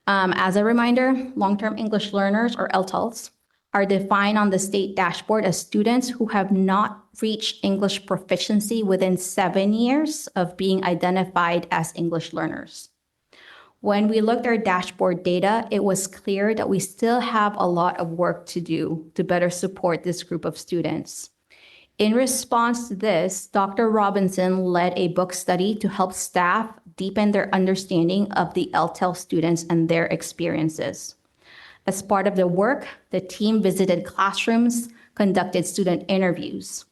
As a reminder, long-term English learners, or LTELs, are defined on the state dashboard as students who have not reached English proficiency within 7 years of being identified as English learners. When we looked at our dashboard data, it was clear that we still have a lot of work to do to better support this group of students. In response to this, Dr. Robinson led a book study to help staff deepen their understanding of the LTEL students and their experiences. As part of the work, the team visited classrooms, conducted student interviews.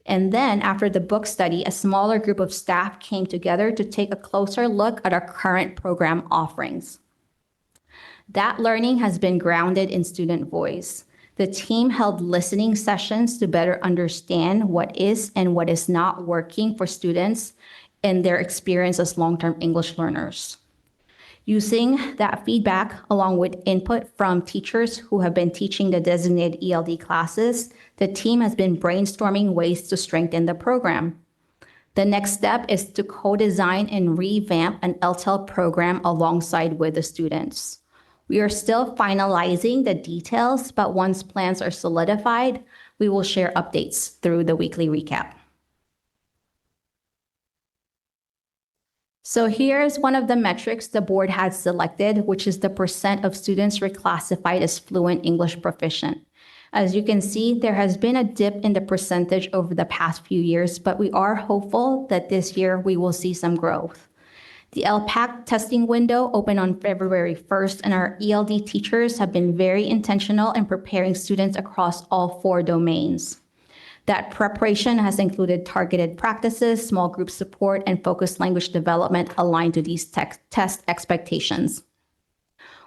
And then after the book study, a smaller group of staff came together to take a closer look at our current program offerings. That learning has been grounded in student voice. The team held listening sessions to better understand what is and what is not working for students and their experience as long-term English learners. Using that feedback, along with input from teachers who have been teaching the designated ELD classes, the team has been brainstorming ways to strengthen the program. The next step is to co-design and revamp an LTEL program alongside with the students. We are still finalizing the details, but once plans are solidified, we will share updates through the weekly recap. So here's one of the metrics the board had selected, which is the % of students reclassified as fluent English proficient. As you can see, there has been a dip in the percentage over the past few years, but we are hopeful that this year we will see some growth. The LPAC testing window opened on February 1st, and our ELD teachers have been very intentional in preparing students across all 4 domains. That preparation has included targeted practices, small group support, and focused language development aligned to these test expectations.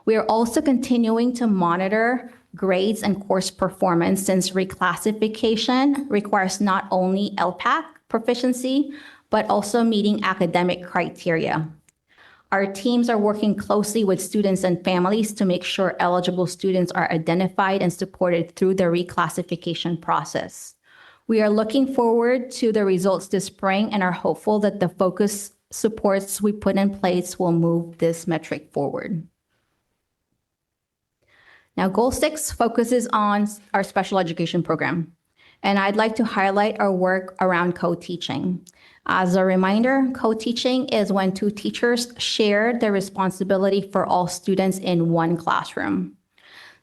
We are also continuing to monitor grades and course performance, since reclassification requires not only LPAC proficiency, but also meeting academic criteria. Our teams are working closely with students and families to make sure eligible students are identified and supported through the reclassification process. We are looking forward to the results this spring and are hopeful that the focus supports we put in place will move this metric forward. Now, Goal 6 focuses on our special education program, and I'd like to highlight our work around co-teaching. As a reminder, co-teaching is when 2 teachers share the responsibility for all students in one classroom.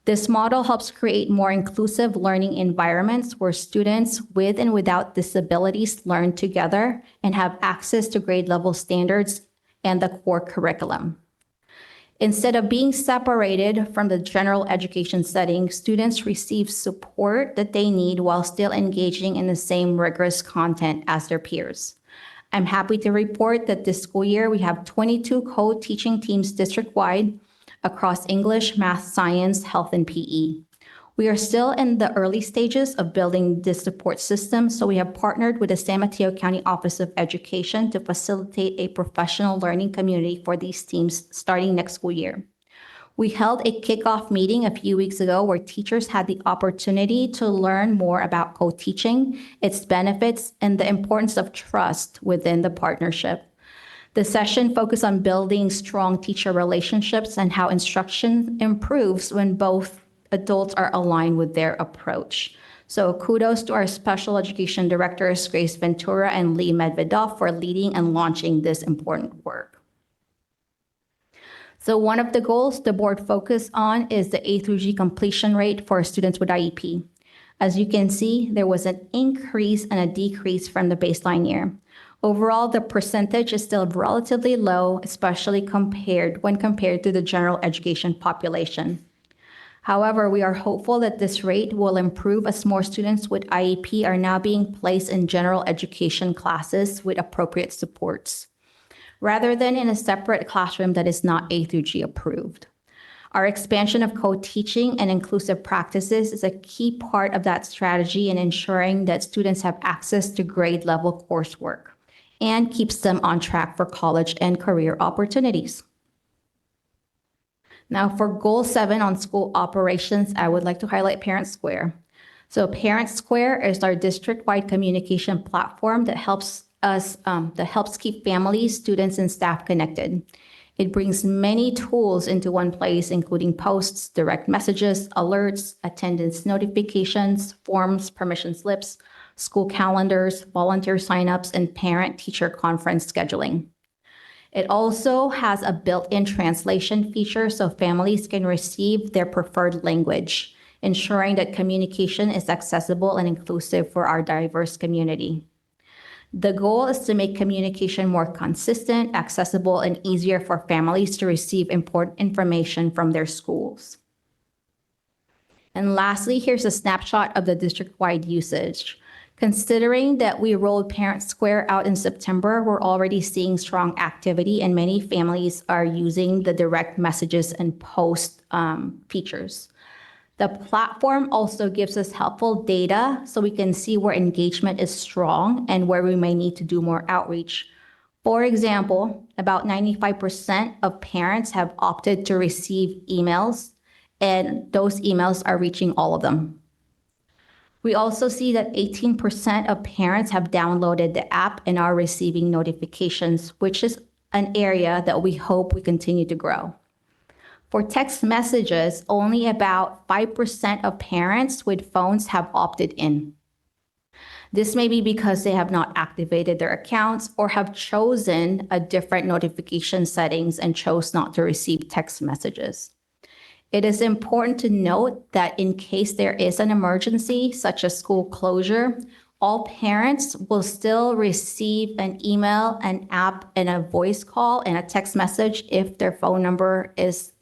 This model helps create more inclusive learning environments where students with and without disabilities learn together and have access to grade level standards and the core curriculum. Instead of being separated from the general education setting, students receive support that they need while still engaging in the same rigorous content as their peers. I'm happy to report that this school year we have 22 co-teaching teams district-wide across English, math, science, health, and PE. We are still in the early stages of building this support system, so we have partnered with the San Mateo County Office of Education to facilitate a professional learning community for these teams starting next school year. We held a kickoff meeting a few weeks ago where teachers had the opportunity to learn more about co-teaching, its benefits, and the importance of trust within the partnership. The session focused on building strong teacher relationships and how instruction improves when both adults are aligned with their approach. So kudos to our special education directors, Grace Ventura and Lee Medvedoff, for leading and launching this important work. So one of the goals the board focused on is the A through G completion rate for students with IEP. As you can see, there was an increase and a decrease from the baseline year. Overall, the percentage is still relatively low, especially when compared to the general education population. However, we are hopeful that this rate will improve as more students with IEP are now being placed in general education classes with appropriate supports, rather than in a separate classroom that is not A through G approved. Our expansion of co-teaching and inclusive practices is a key part of that strategy in ensuring that students have access to grade level coursework and keeps them on track for college and career opportunities. Now for goal 7 on school operations, I would like to highlight Parent Square. So Parent Square is our district-wide communication platform that helps keep families, students, and staff connected. It brings many tools into one place, including posts, direct messages, alerts, attendance notifications, forms, permission slips, school calendars, volunteer signups, and parent-teacher conference scheduling. It also has a built-in translation feature so families can receive their preferred language, ensuring that communication is accessible and inclusive for our diverse community. The goal is to make communication more consistent, accessible, and easier for families to receive important information from their schools. And lastly, here's a snapshot of the district-wide usage. Considering that we rolled Parent Square out in September, we're already seeing strong activity and many families are using the direct messages and post features. The platform also gives us helpful data so we can see where engagement is strong and where we may need to do more outreach. For example, about 95% of parents have opted to receive emails, and those emails are reaching all of them. We also see that 18% of parents have downloaded the app and are receiving notifications, which is an area that we hope we continue to grow. For text messages, only about 5% of parents with phones have opted in. This may be because they have not activated their accounts or have chosen a different notification settings and chose not to receive text messages. It is important to note that in case there is an emergency, such as school closure, all parents will still receive an email, an app, and a voice call and a text message if their phone number is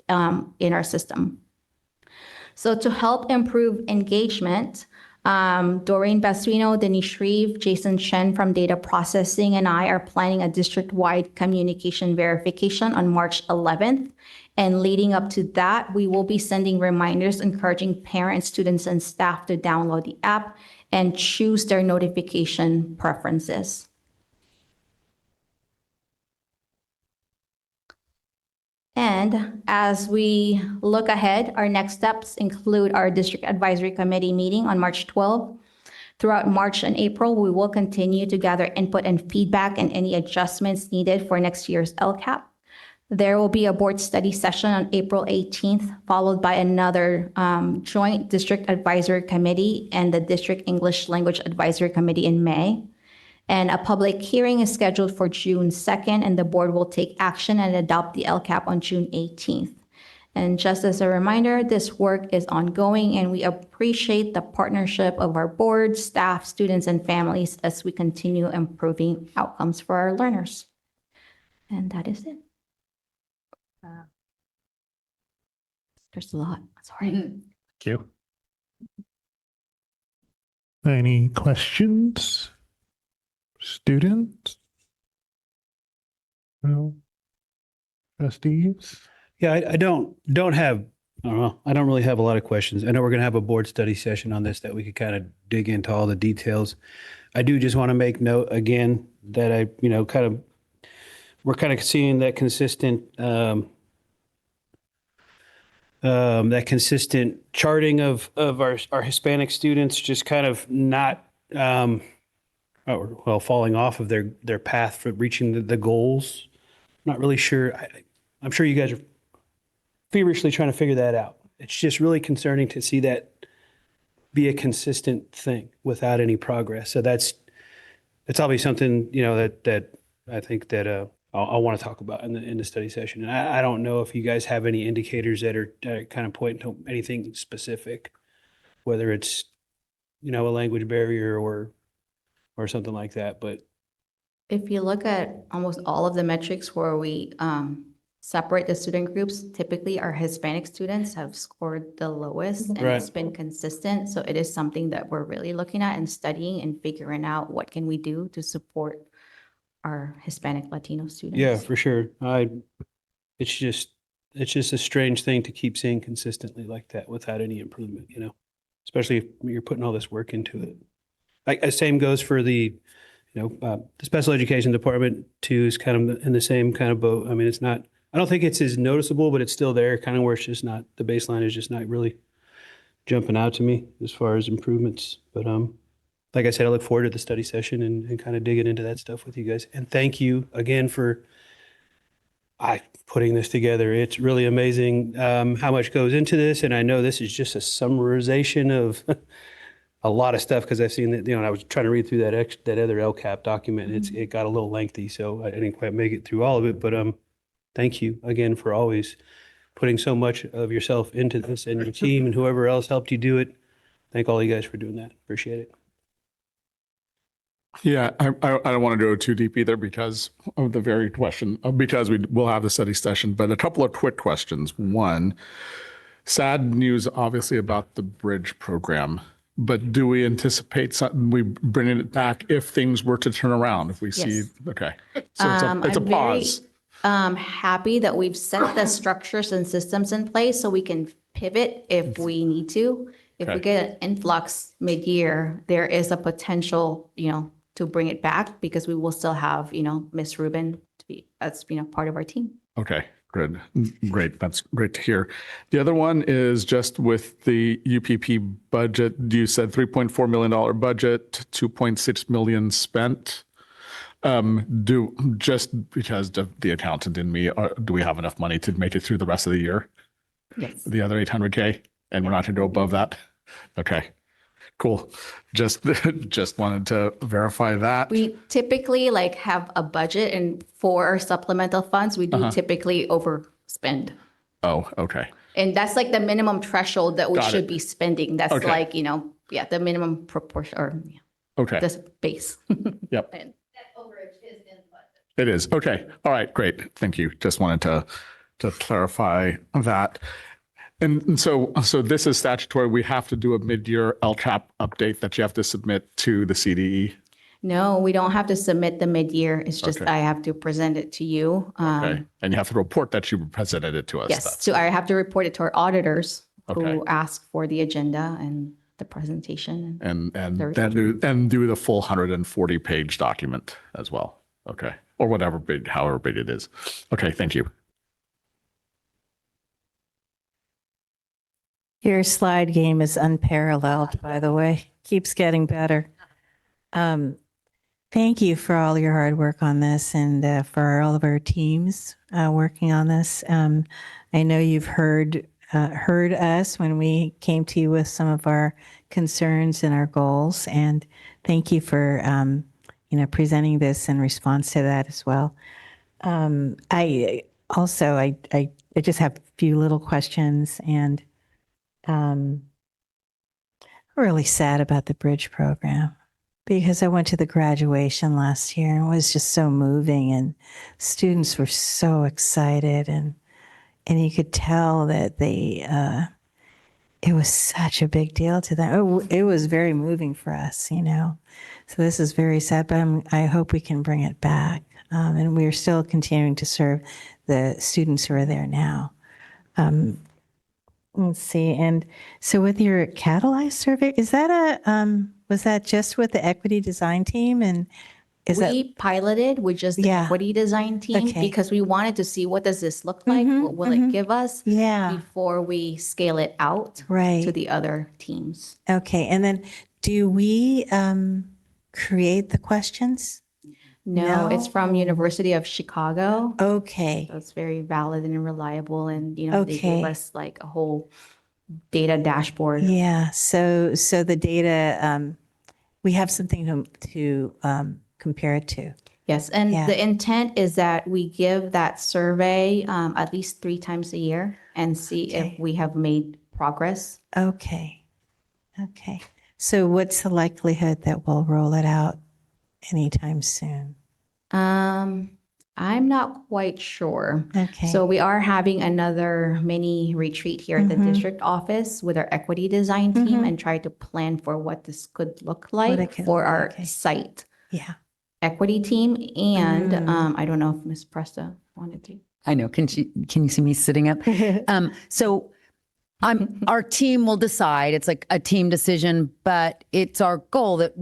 in our system. So to help improve engagement, Doreen Basuino, Denise Shreve, Jason Chen from Data Processing, and I are planning a district-wide communication verification on March 11th. And leading up to that, we will be sending reminders encouraging parents, students, and staff to download the app and choose their notification preferences. And as we look ahead, our next steps include our District Advisory Committee meeting on March 12th. Throughout March and April, we will continue to gather input and feedback and any adjustments needed for next year's LCAP. There will be a board study session on April 18th, followed by another joint District Advisory Committee and the District English Language Advisory Committee in May. And a public hearing is scheduled for June 2nd, and the board will take action and adopt the LCAP on June 18th. And just as a reminder, this work is ongoing, and we appreciate the partnership of our board, staff, students, and families as we continue improving outcomes for our learners. And that is it. There's a lot. Sorry. Thank you. Any questions? Students? No? Trustees? Yeah, I don't have, I don't know. I don't really have a lot of questions. I know we're going to have a board study session on this that we could kind of dig into all the details. I do just want to make note again that we're kind of seeing that consistent charting of our Hispanic students just kind of not falling off of their path for reaching the goals. I'm not really sure. I'm sure you guys are feverishly trying to figure that out. It's just really concerning to see that be a consistent thing without any progress. So that's obviously something, that I think that I'll want to talk about in the study session. And I don't know if you guys have any indicators that are kind of pointing to anything specific, whether it's, a language barrier or something like that. But If you look at almost all of the metrics where we separate the student groups. Typically, our Hispanic students have scored the lowest, and Right. it's been consistent. So it is something that we're really looking at and studying and figuring out what can we do to support our Hispanic Latino students. Yeah, for sure. It's just a strange thing to keep seeing consistently like that without any improvement, you know, especially if you're putting all this work into it. Like, same goes for the special education department too, is kind of in the same kind of boat. I mean, it's not, I don't think it's as noticeable, but it's still there, kind of where it's just not, the baseline is just not really jumping out to me as far as improvements. But like I said, I look forward to the study session and kind of digging into that stuff with you guys. And thank you again for putting this together. It's really amazing how much goes into this. And I know this is just a summarization of a lot of stuff, because I've seen that, I was trying to read through that other LCAP document. It got a little lengthy, so I didn't quite make it through all of it. But thank you again for always putting so much of yourself into this, and your team and whoever else helped you do it. Thank all you guys for doing that. Appreciate it. Yeah, I don't want to go too deep either because of the very question, because we will have the study session, but a couple of quick questions. One, sad news obviously about the bridge program, but do we anticipate we bringing it back if things were to turn around, if we see, Yes. okay. So it's a I'm pause. very happy that we've set the structures and systems in place so we can pivot if we need to. If we Okay. get an influx mid-year, there is a potential, to bring it back, because we will still have, Miss Rubin to be, as, part of our team. Okay, good. Great. That's great to hear. The other one is just with the UPP budget. You said $3.4 million budget, 2.6 million spent. Just because of the accountant in me, do we have enough money to make it through the rest of the year? Yes. The other 800K, and we're not going to go above that? Okay, cool. Just wanted to verify that. We typically have a budget, and for our supplemental funds, we do typically overspend. Oh, okay. And that's the minimum threshold that we Got should it. be spending. That's Okay. the minimum proportion, or Okay. the base. Yep. And It is. Okay. All right. Great. Thank you. Just wanted to clarify that. And so this is statutory. We have to do a mid-year LCAP update that you have to submit to the CDE. No, we don't have to submit the mid-year. It's just Okay. I have to present it to you. Okay. And you have to report that you presented it to us. Yes, That's- so I have to report it to our auditors Okay. who ask for the agenda and the presentation. And The then do the full 140-page document as well. Okay. Or whatever big, however big it is. Okay. Thank you. Your slide game is unparalleled, by the way. Keeps getting better. Thank you for all your hard work on this, and for all of our teams working on this. I know you've heard us when we came to you with some of our concerns and our goals, and thank you for presenting this in response to that as well. I just have a few little questions, and I'm really sad about the bridge program, because I went to the graduation last year and it was just so moving, and students were so excited, and you could tell that it was such a big deal to them. It was very moving for us, So this is very sad, but I hope we can bring it back. And we're still continuing to serve the students who are there now. Let's see. And so with your Catalyze survey, is that was that just with the equity design team? And is We piloted with just the Yeah. equity design team Okay. because we wanted to see, what does this look like? What will it give us? Yeah. Before we scale it out Right. to the other teams. Okay. And then do we create the questions? No, it's from No. University of Chicago. Okay. So it's very valid and reliable, and they Okay. gave us a whole data dashboard. Yeah. So the data, we have something to compare it to. Yes, and Yeah. the intent is that we give that survey at least 3 times a year and see Okay. if we have made progress. Okay. Okay. So what's the likelihood that we'll roll it out anytime soon? I'm not quite sure. Okay. So we are having another mini retreat here at the district office with our equity design team and try to plan for what this could look like could for look our like, okay. site Yeah. equity team. And I don't know if Ms. Presta wanted to. I know. Can you see me sitting up? So our team will decide. It's like a team decision, but it's our goal that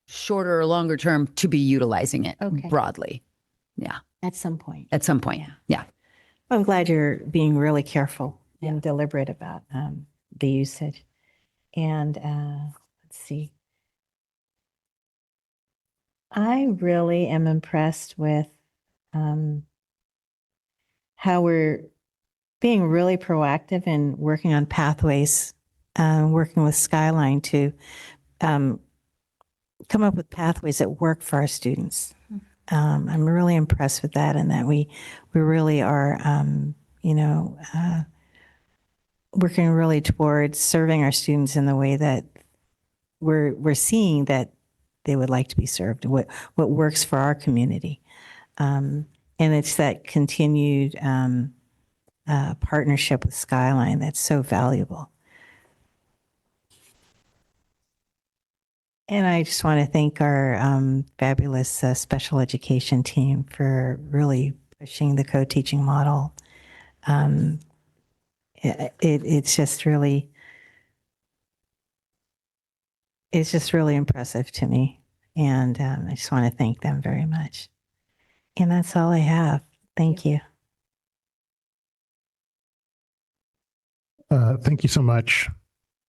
shorter or longer term to be utilizing it broadly. Yeah. At some point. At some point. Yeah. I'm glad you're being really careful and deliberate about the usage. And let's see. I really am impressed with how we're being really proactive and working on pathways, working with Skyline to come up with pathways that work for our students. I'm really impressed with that, and that we really are, working really towards serving our students in the way that we're seeing that they would like to be served. What works for our community, and it's that continued partnership with Skyline that's so valuable. And I just want to thank our fabulous special education team for really pushing the co-teaching model. It's just really impressive to me. And I just want to thank them very much. And that's all I have. Thank you. Thank you so much.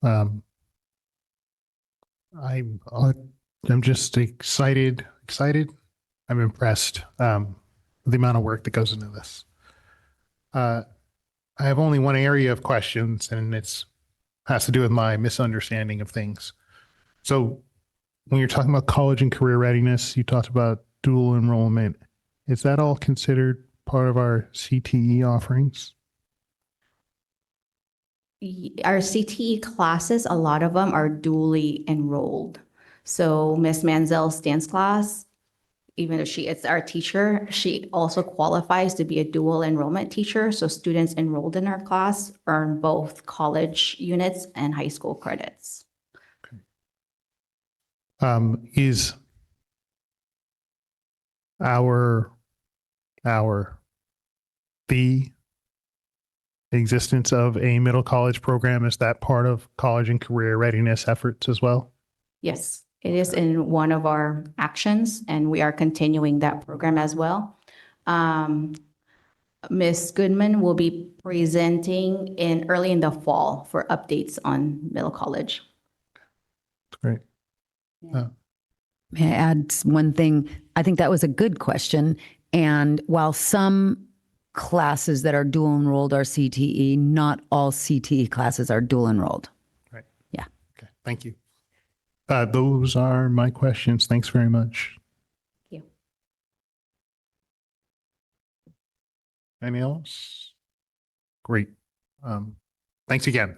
I'm just excited. I'm impressed with the amount of work that goes into this. I have only one area of questions, and has to do with my misunderstanding of things. So when you're talking about college and career readiness, you talked about dual enrollment. Is that all considered part of our CTE offerings? Our CTE classes, a lot of them are dually enrolled. So Miss Manzel's dance class, even though she is our teacher, she also qualifies to be a dual enrollment teacher. So students enrolled in our class earn both college units and high school credits. Is the existence of a middle college program, is that part of college and career readiness efforts as well? Yes, it is in one of our actions, and we are continuing that program as well. Ms. Goodman will be presenting early in the fall for updates on middle college. That's great. May I add one thing? I think that was a good question. And while some classes that are dual enrolled are CTE, not all CTE classes are dual enrolled. Right. Yeah. Okay. Thank you. Those are my questions. Thanks very much. Thank you. Any else? Great. Thanks again.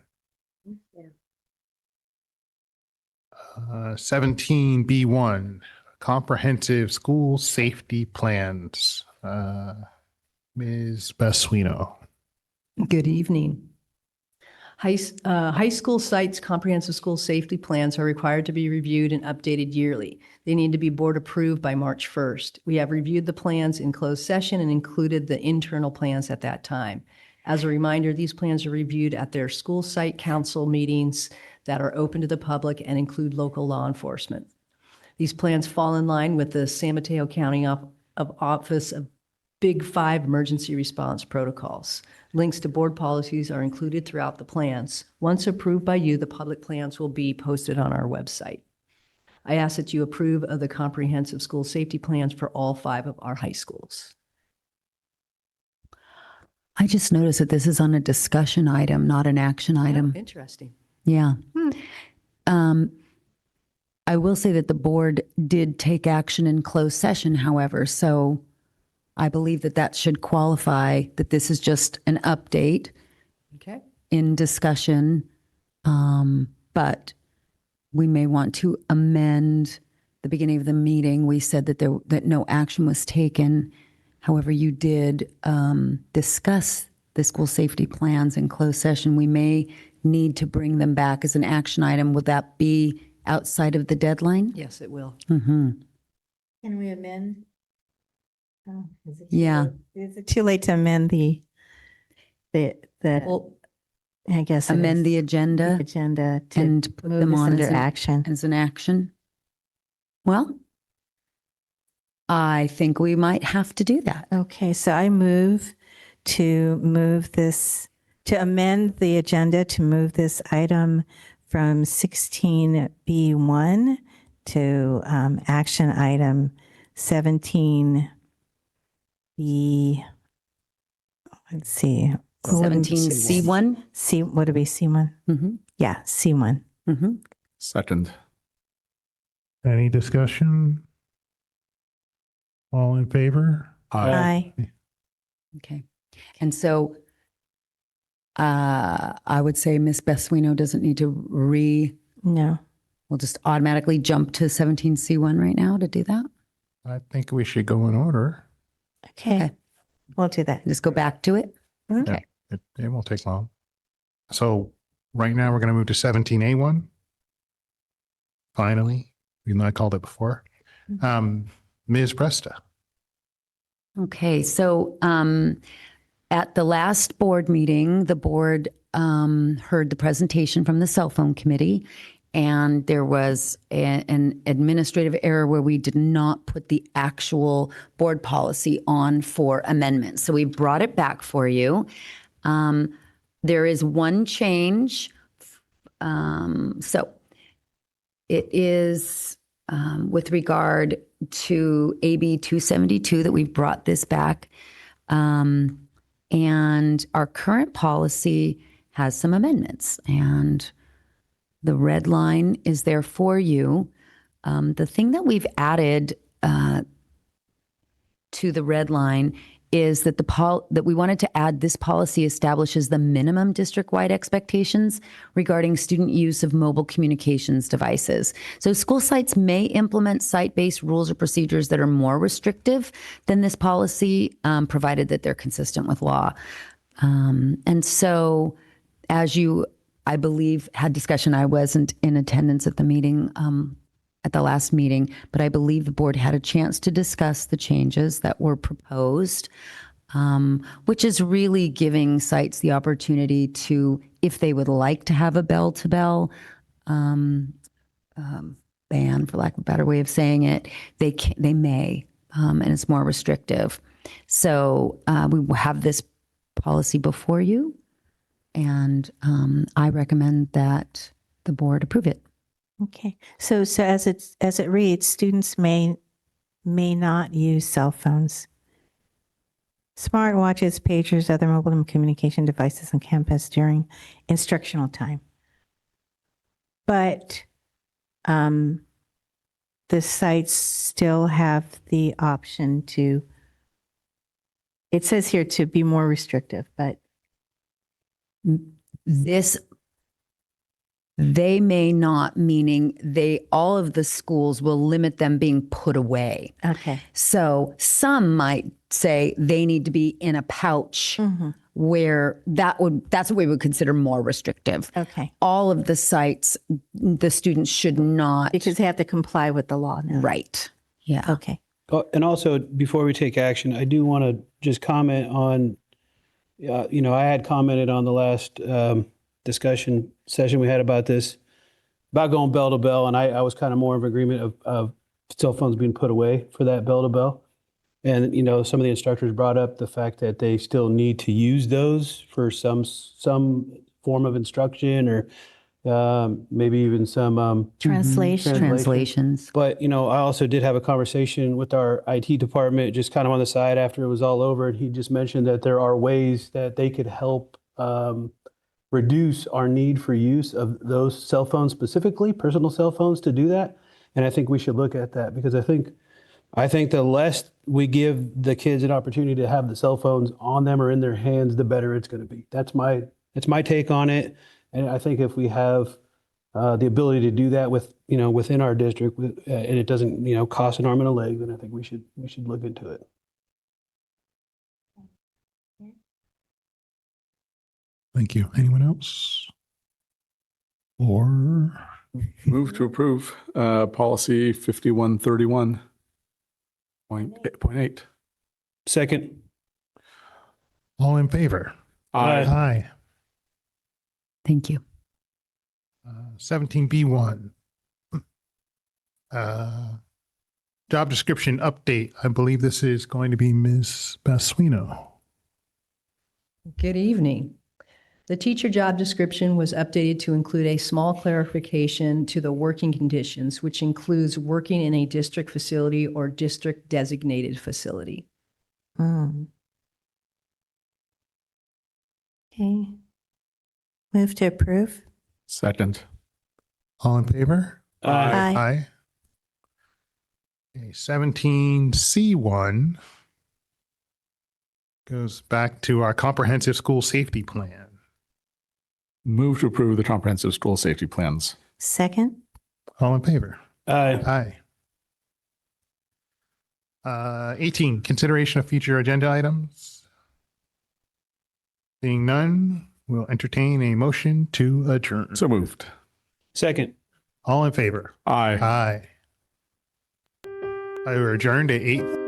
17B1, comprehensive school safety plans. Ms. Basuino. Good evening. High school sites' comprehensive school safety plans are required to be reviewed and updated yearly. They need to be board approved by March 1st. We have reviewed the plans in closed session and included the internal plans at that time. As a reminder, these plans are reviewed at their school site council meetings that are open to the public and include local law enforcement. These plans fall in line with the San Mateo County Office of Big Five emergency response protocols. Links to board policies are included throughout the plans. Once approved by you, the public plans will be posted on our website. I ask that you approve of the comprehensive school safety plans for all 5 of our high schools. I just noticed that this is on a discussion item, not an action item. Oh, interesting. Yeah. I will say that the board did take action in closed session, however, so I believe that that should qualify that this is just an update Okay. in discussion, but we may want to amend the beginning of the meeting. We said that that no action was taken. However, you did discuss the school safety plans in closed session. We may need to bring them back as an action item. Would that be outside of the deadline? Yes, it will. Mm-hmm. Can we amend? Yeah. Is it too late to amend Well, I guess it amend is. the agenda Agenda to and put move them this on under action. as an action? Well, I think we might have to do that. Okay, so I move to amend the agenda to move this item from 16B1 to action item 17B. Let's see. 17C1? Would it be C1? Mm-hmm. Yeah, C1. Mm-hmm. Second. Any discussion? All in favor? Aye. Okay. And so I would say Ms. Beswino doesn't need to No. we'll just automatically jump to 17C1 right now to do that. I think we should go in order. Okay. We'll do that. Just go back to it. Yeah, it won't take long. So right now we're going to move to 17A1. Finally, even though I called it before. Ms. Presta. Okay, so at the last board meeting, the board heard the presentation from the cell phone committee, and there was an administrative error where we did not put the actual board policy on for amendments. So we brought it back for you. There is one change. So it is with regard to AB 272 that we've brought this back. And our current policy has some amendments, and the red line is there for you. The thing that we've added to the red line is that that we wanted to add this policy establishes the minimum district-wide expectations regarding student use of mobile communications devices. So school sites may implement site-based rules or procedures that are more restrictive than this policy, provided that they're consistent with law. And so as you, I believe, had discussion, I wasn't in attendance at the meeting, at the last meeting, but I believe the board had a chance to discuss the changes that were proposed, which is really giving sites the opportunity to, if they would like to have a bell-to-bell ban, for lack of a better way of saying it, they may, and it's more restrictive. So we will have this policy before you, and I recommend that the board approve it. Okay. So as it reads, students may not use cell phones, smartwatches, pagers, other mobile communication devices on campus during instructional time. But the sites still have the option to, it says here to be more restrictive, but They may not, meaning all of the schools will limit them being put away. Okay. So some might say they need to be in a pouch where that's what we would consider more restrictive. Okay. All of the sites, the students should not. Because they have to comply with the law now. Right. Yeah. Okay. Oh, and also, before we take action, I do want to just comment on, I had commented on the last discussion session we had about this, about going bell to bell, and I was kind of more of agreement of cell phones being put away for that bell to bell. And, some of the instructors brought up the fact that they still need to use those for some form of instruction, or maybe even some translations. But, I also did have a conversation with our IT department, just kind of on the side after it was all over. And he just mentioned that there are ways that they could help reduce our need for use of those cell phones, specifically personal cell phones, to do that. And I think we should look at that, because I think the less we give the kids an opportunity to have the cell phones on them or in their hands, the better it's going to be. That's my take on it. And I think if we have the ability to do that within our district, and it doesn't cost an arm and a leg, then I think we should look into it. Thank you. Anyone else? Or Move to approve policy 5131.8. Second. all in favor? Aye. Aye. Thank you. 17B1. Job description update. I believe this is going to be Ms. Basuino. Good evening. The teacher job description was updated to include a small clarification to the working conditions, which includes working in a district facility or district designated facility. Okay. Move to approve. Second. All in favor? Aye. Aye. Okay, 17C1 goes back to our comprehensive school safety plan. Move to approve the comprehensive school safety plans. Second. All in favor? Aye. Aye. 18, consideration of future agenda items. Seeing none, we'll entertain a motion to adjourn. So moved. Second. All in favor? Aye. Aye. I adjourned at 8.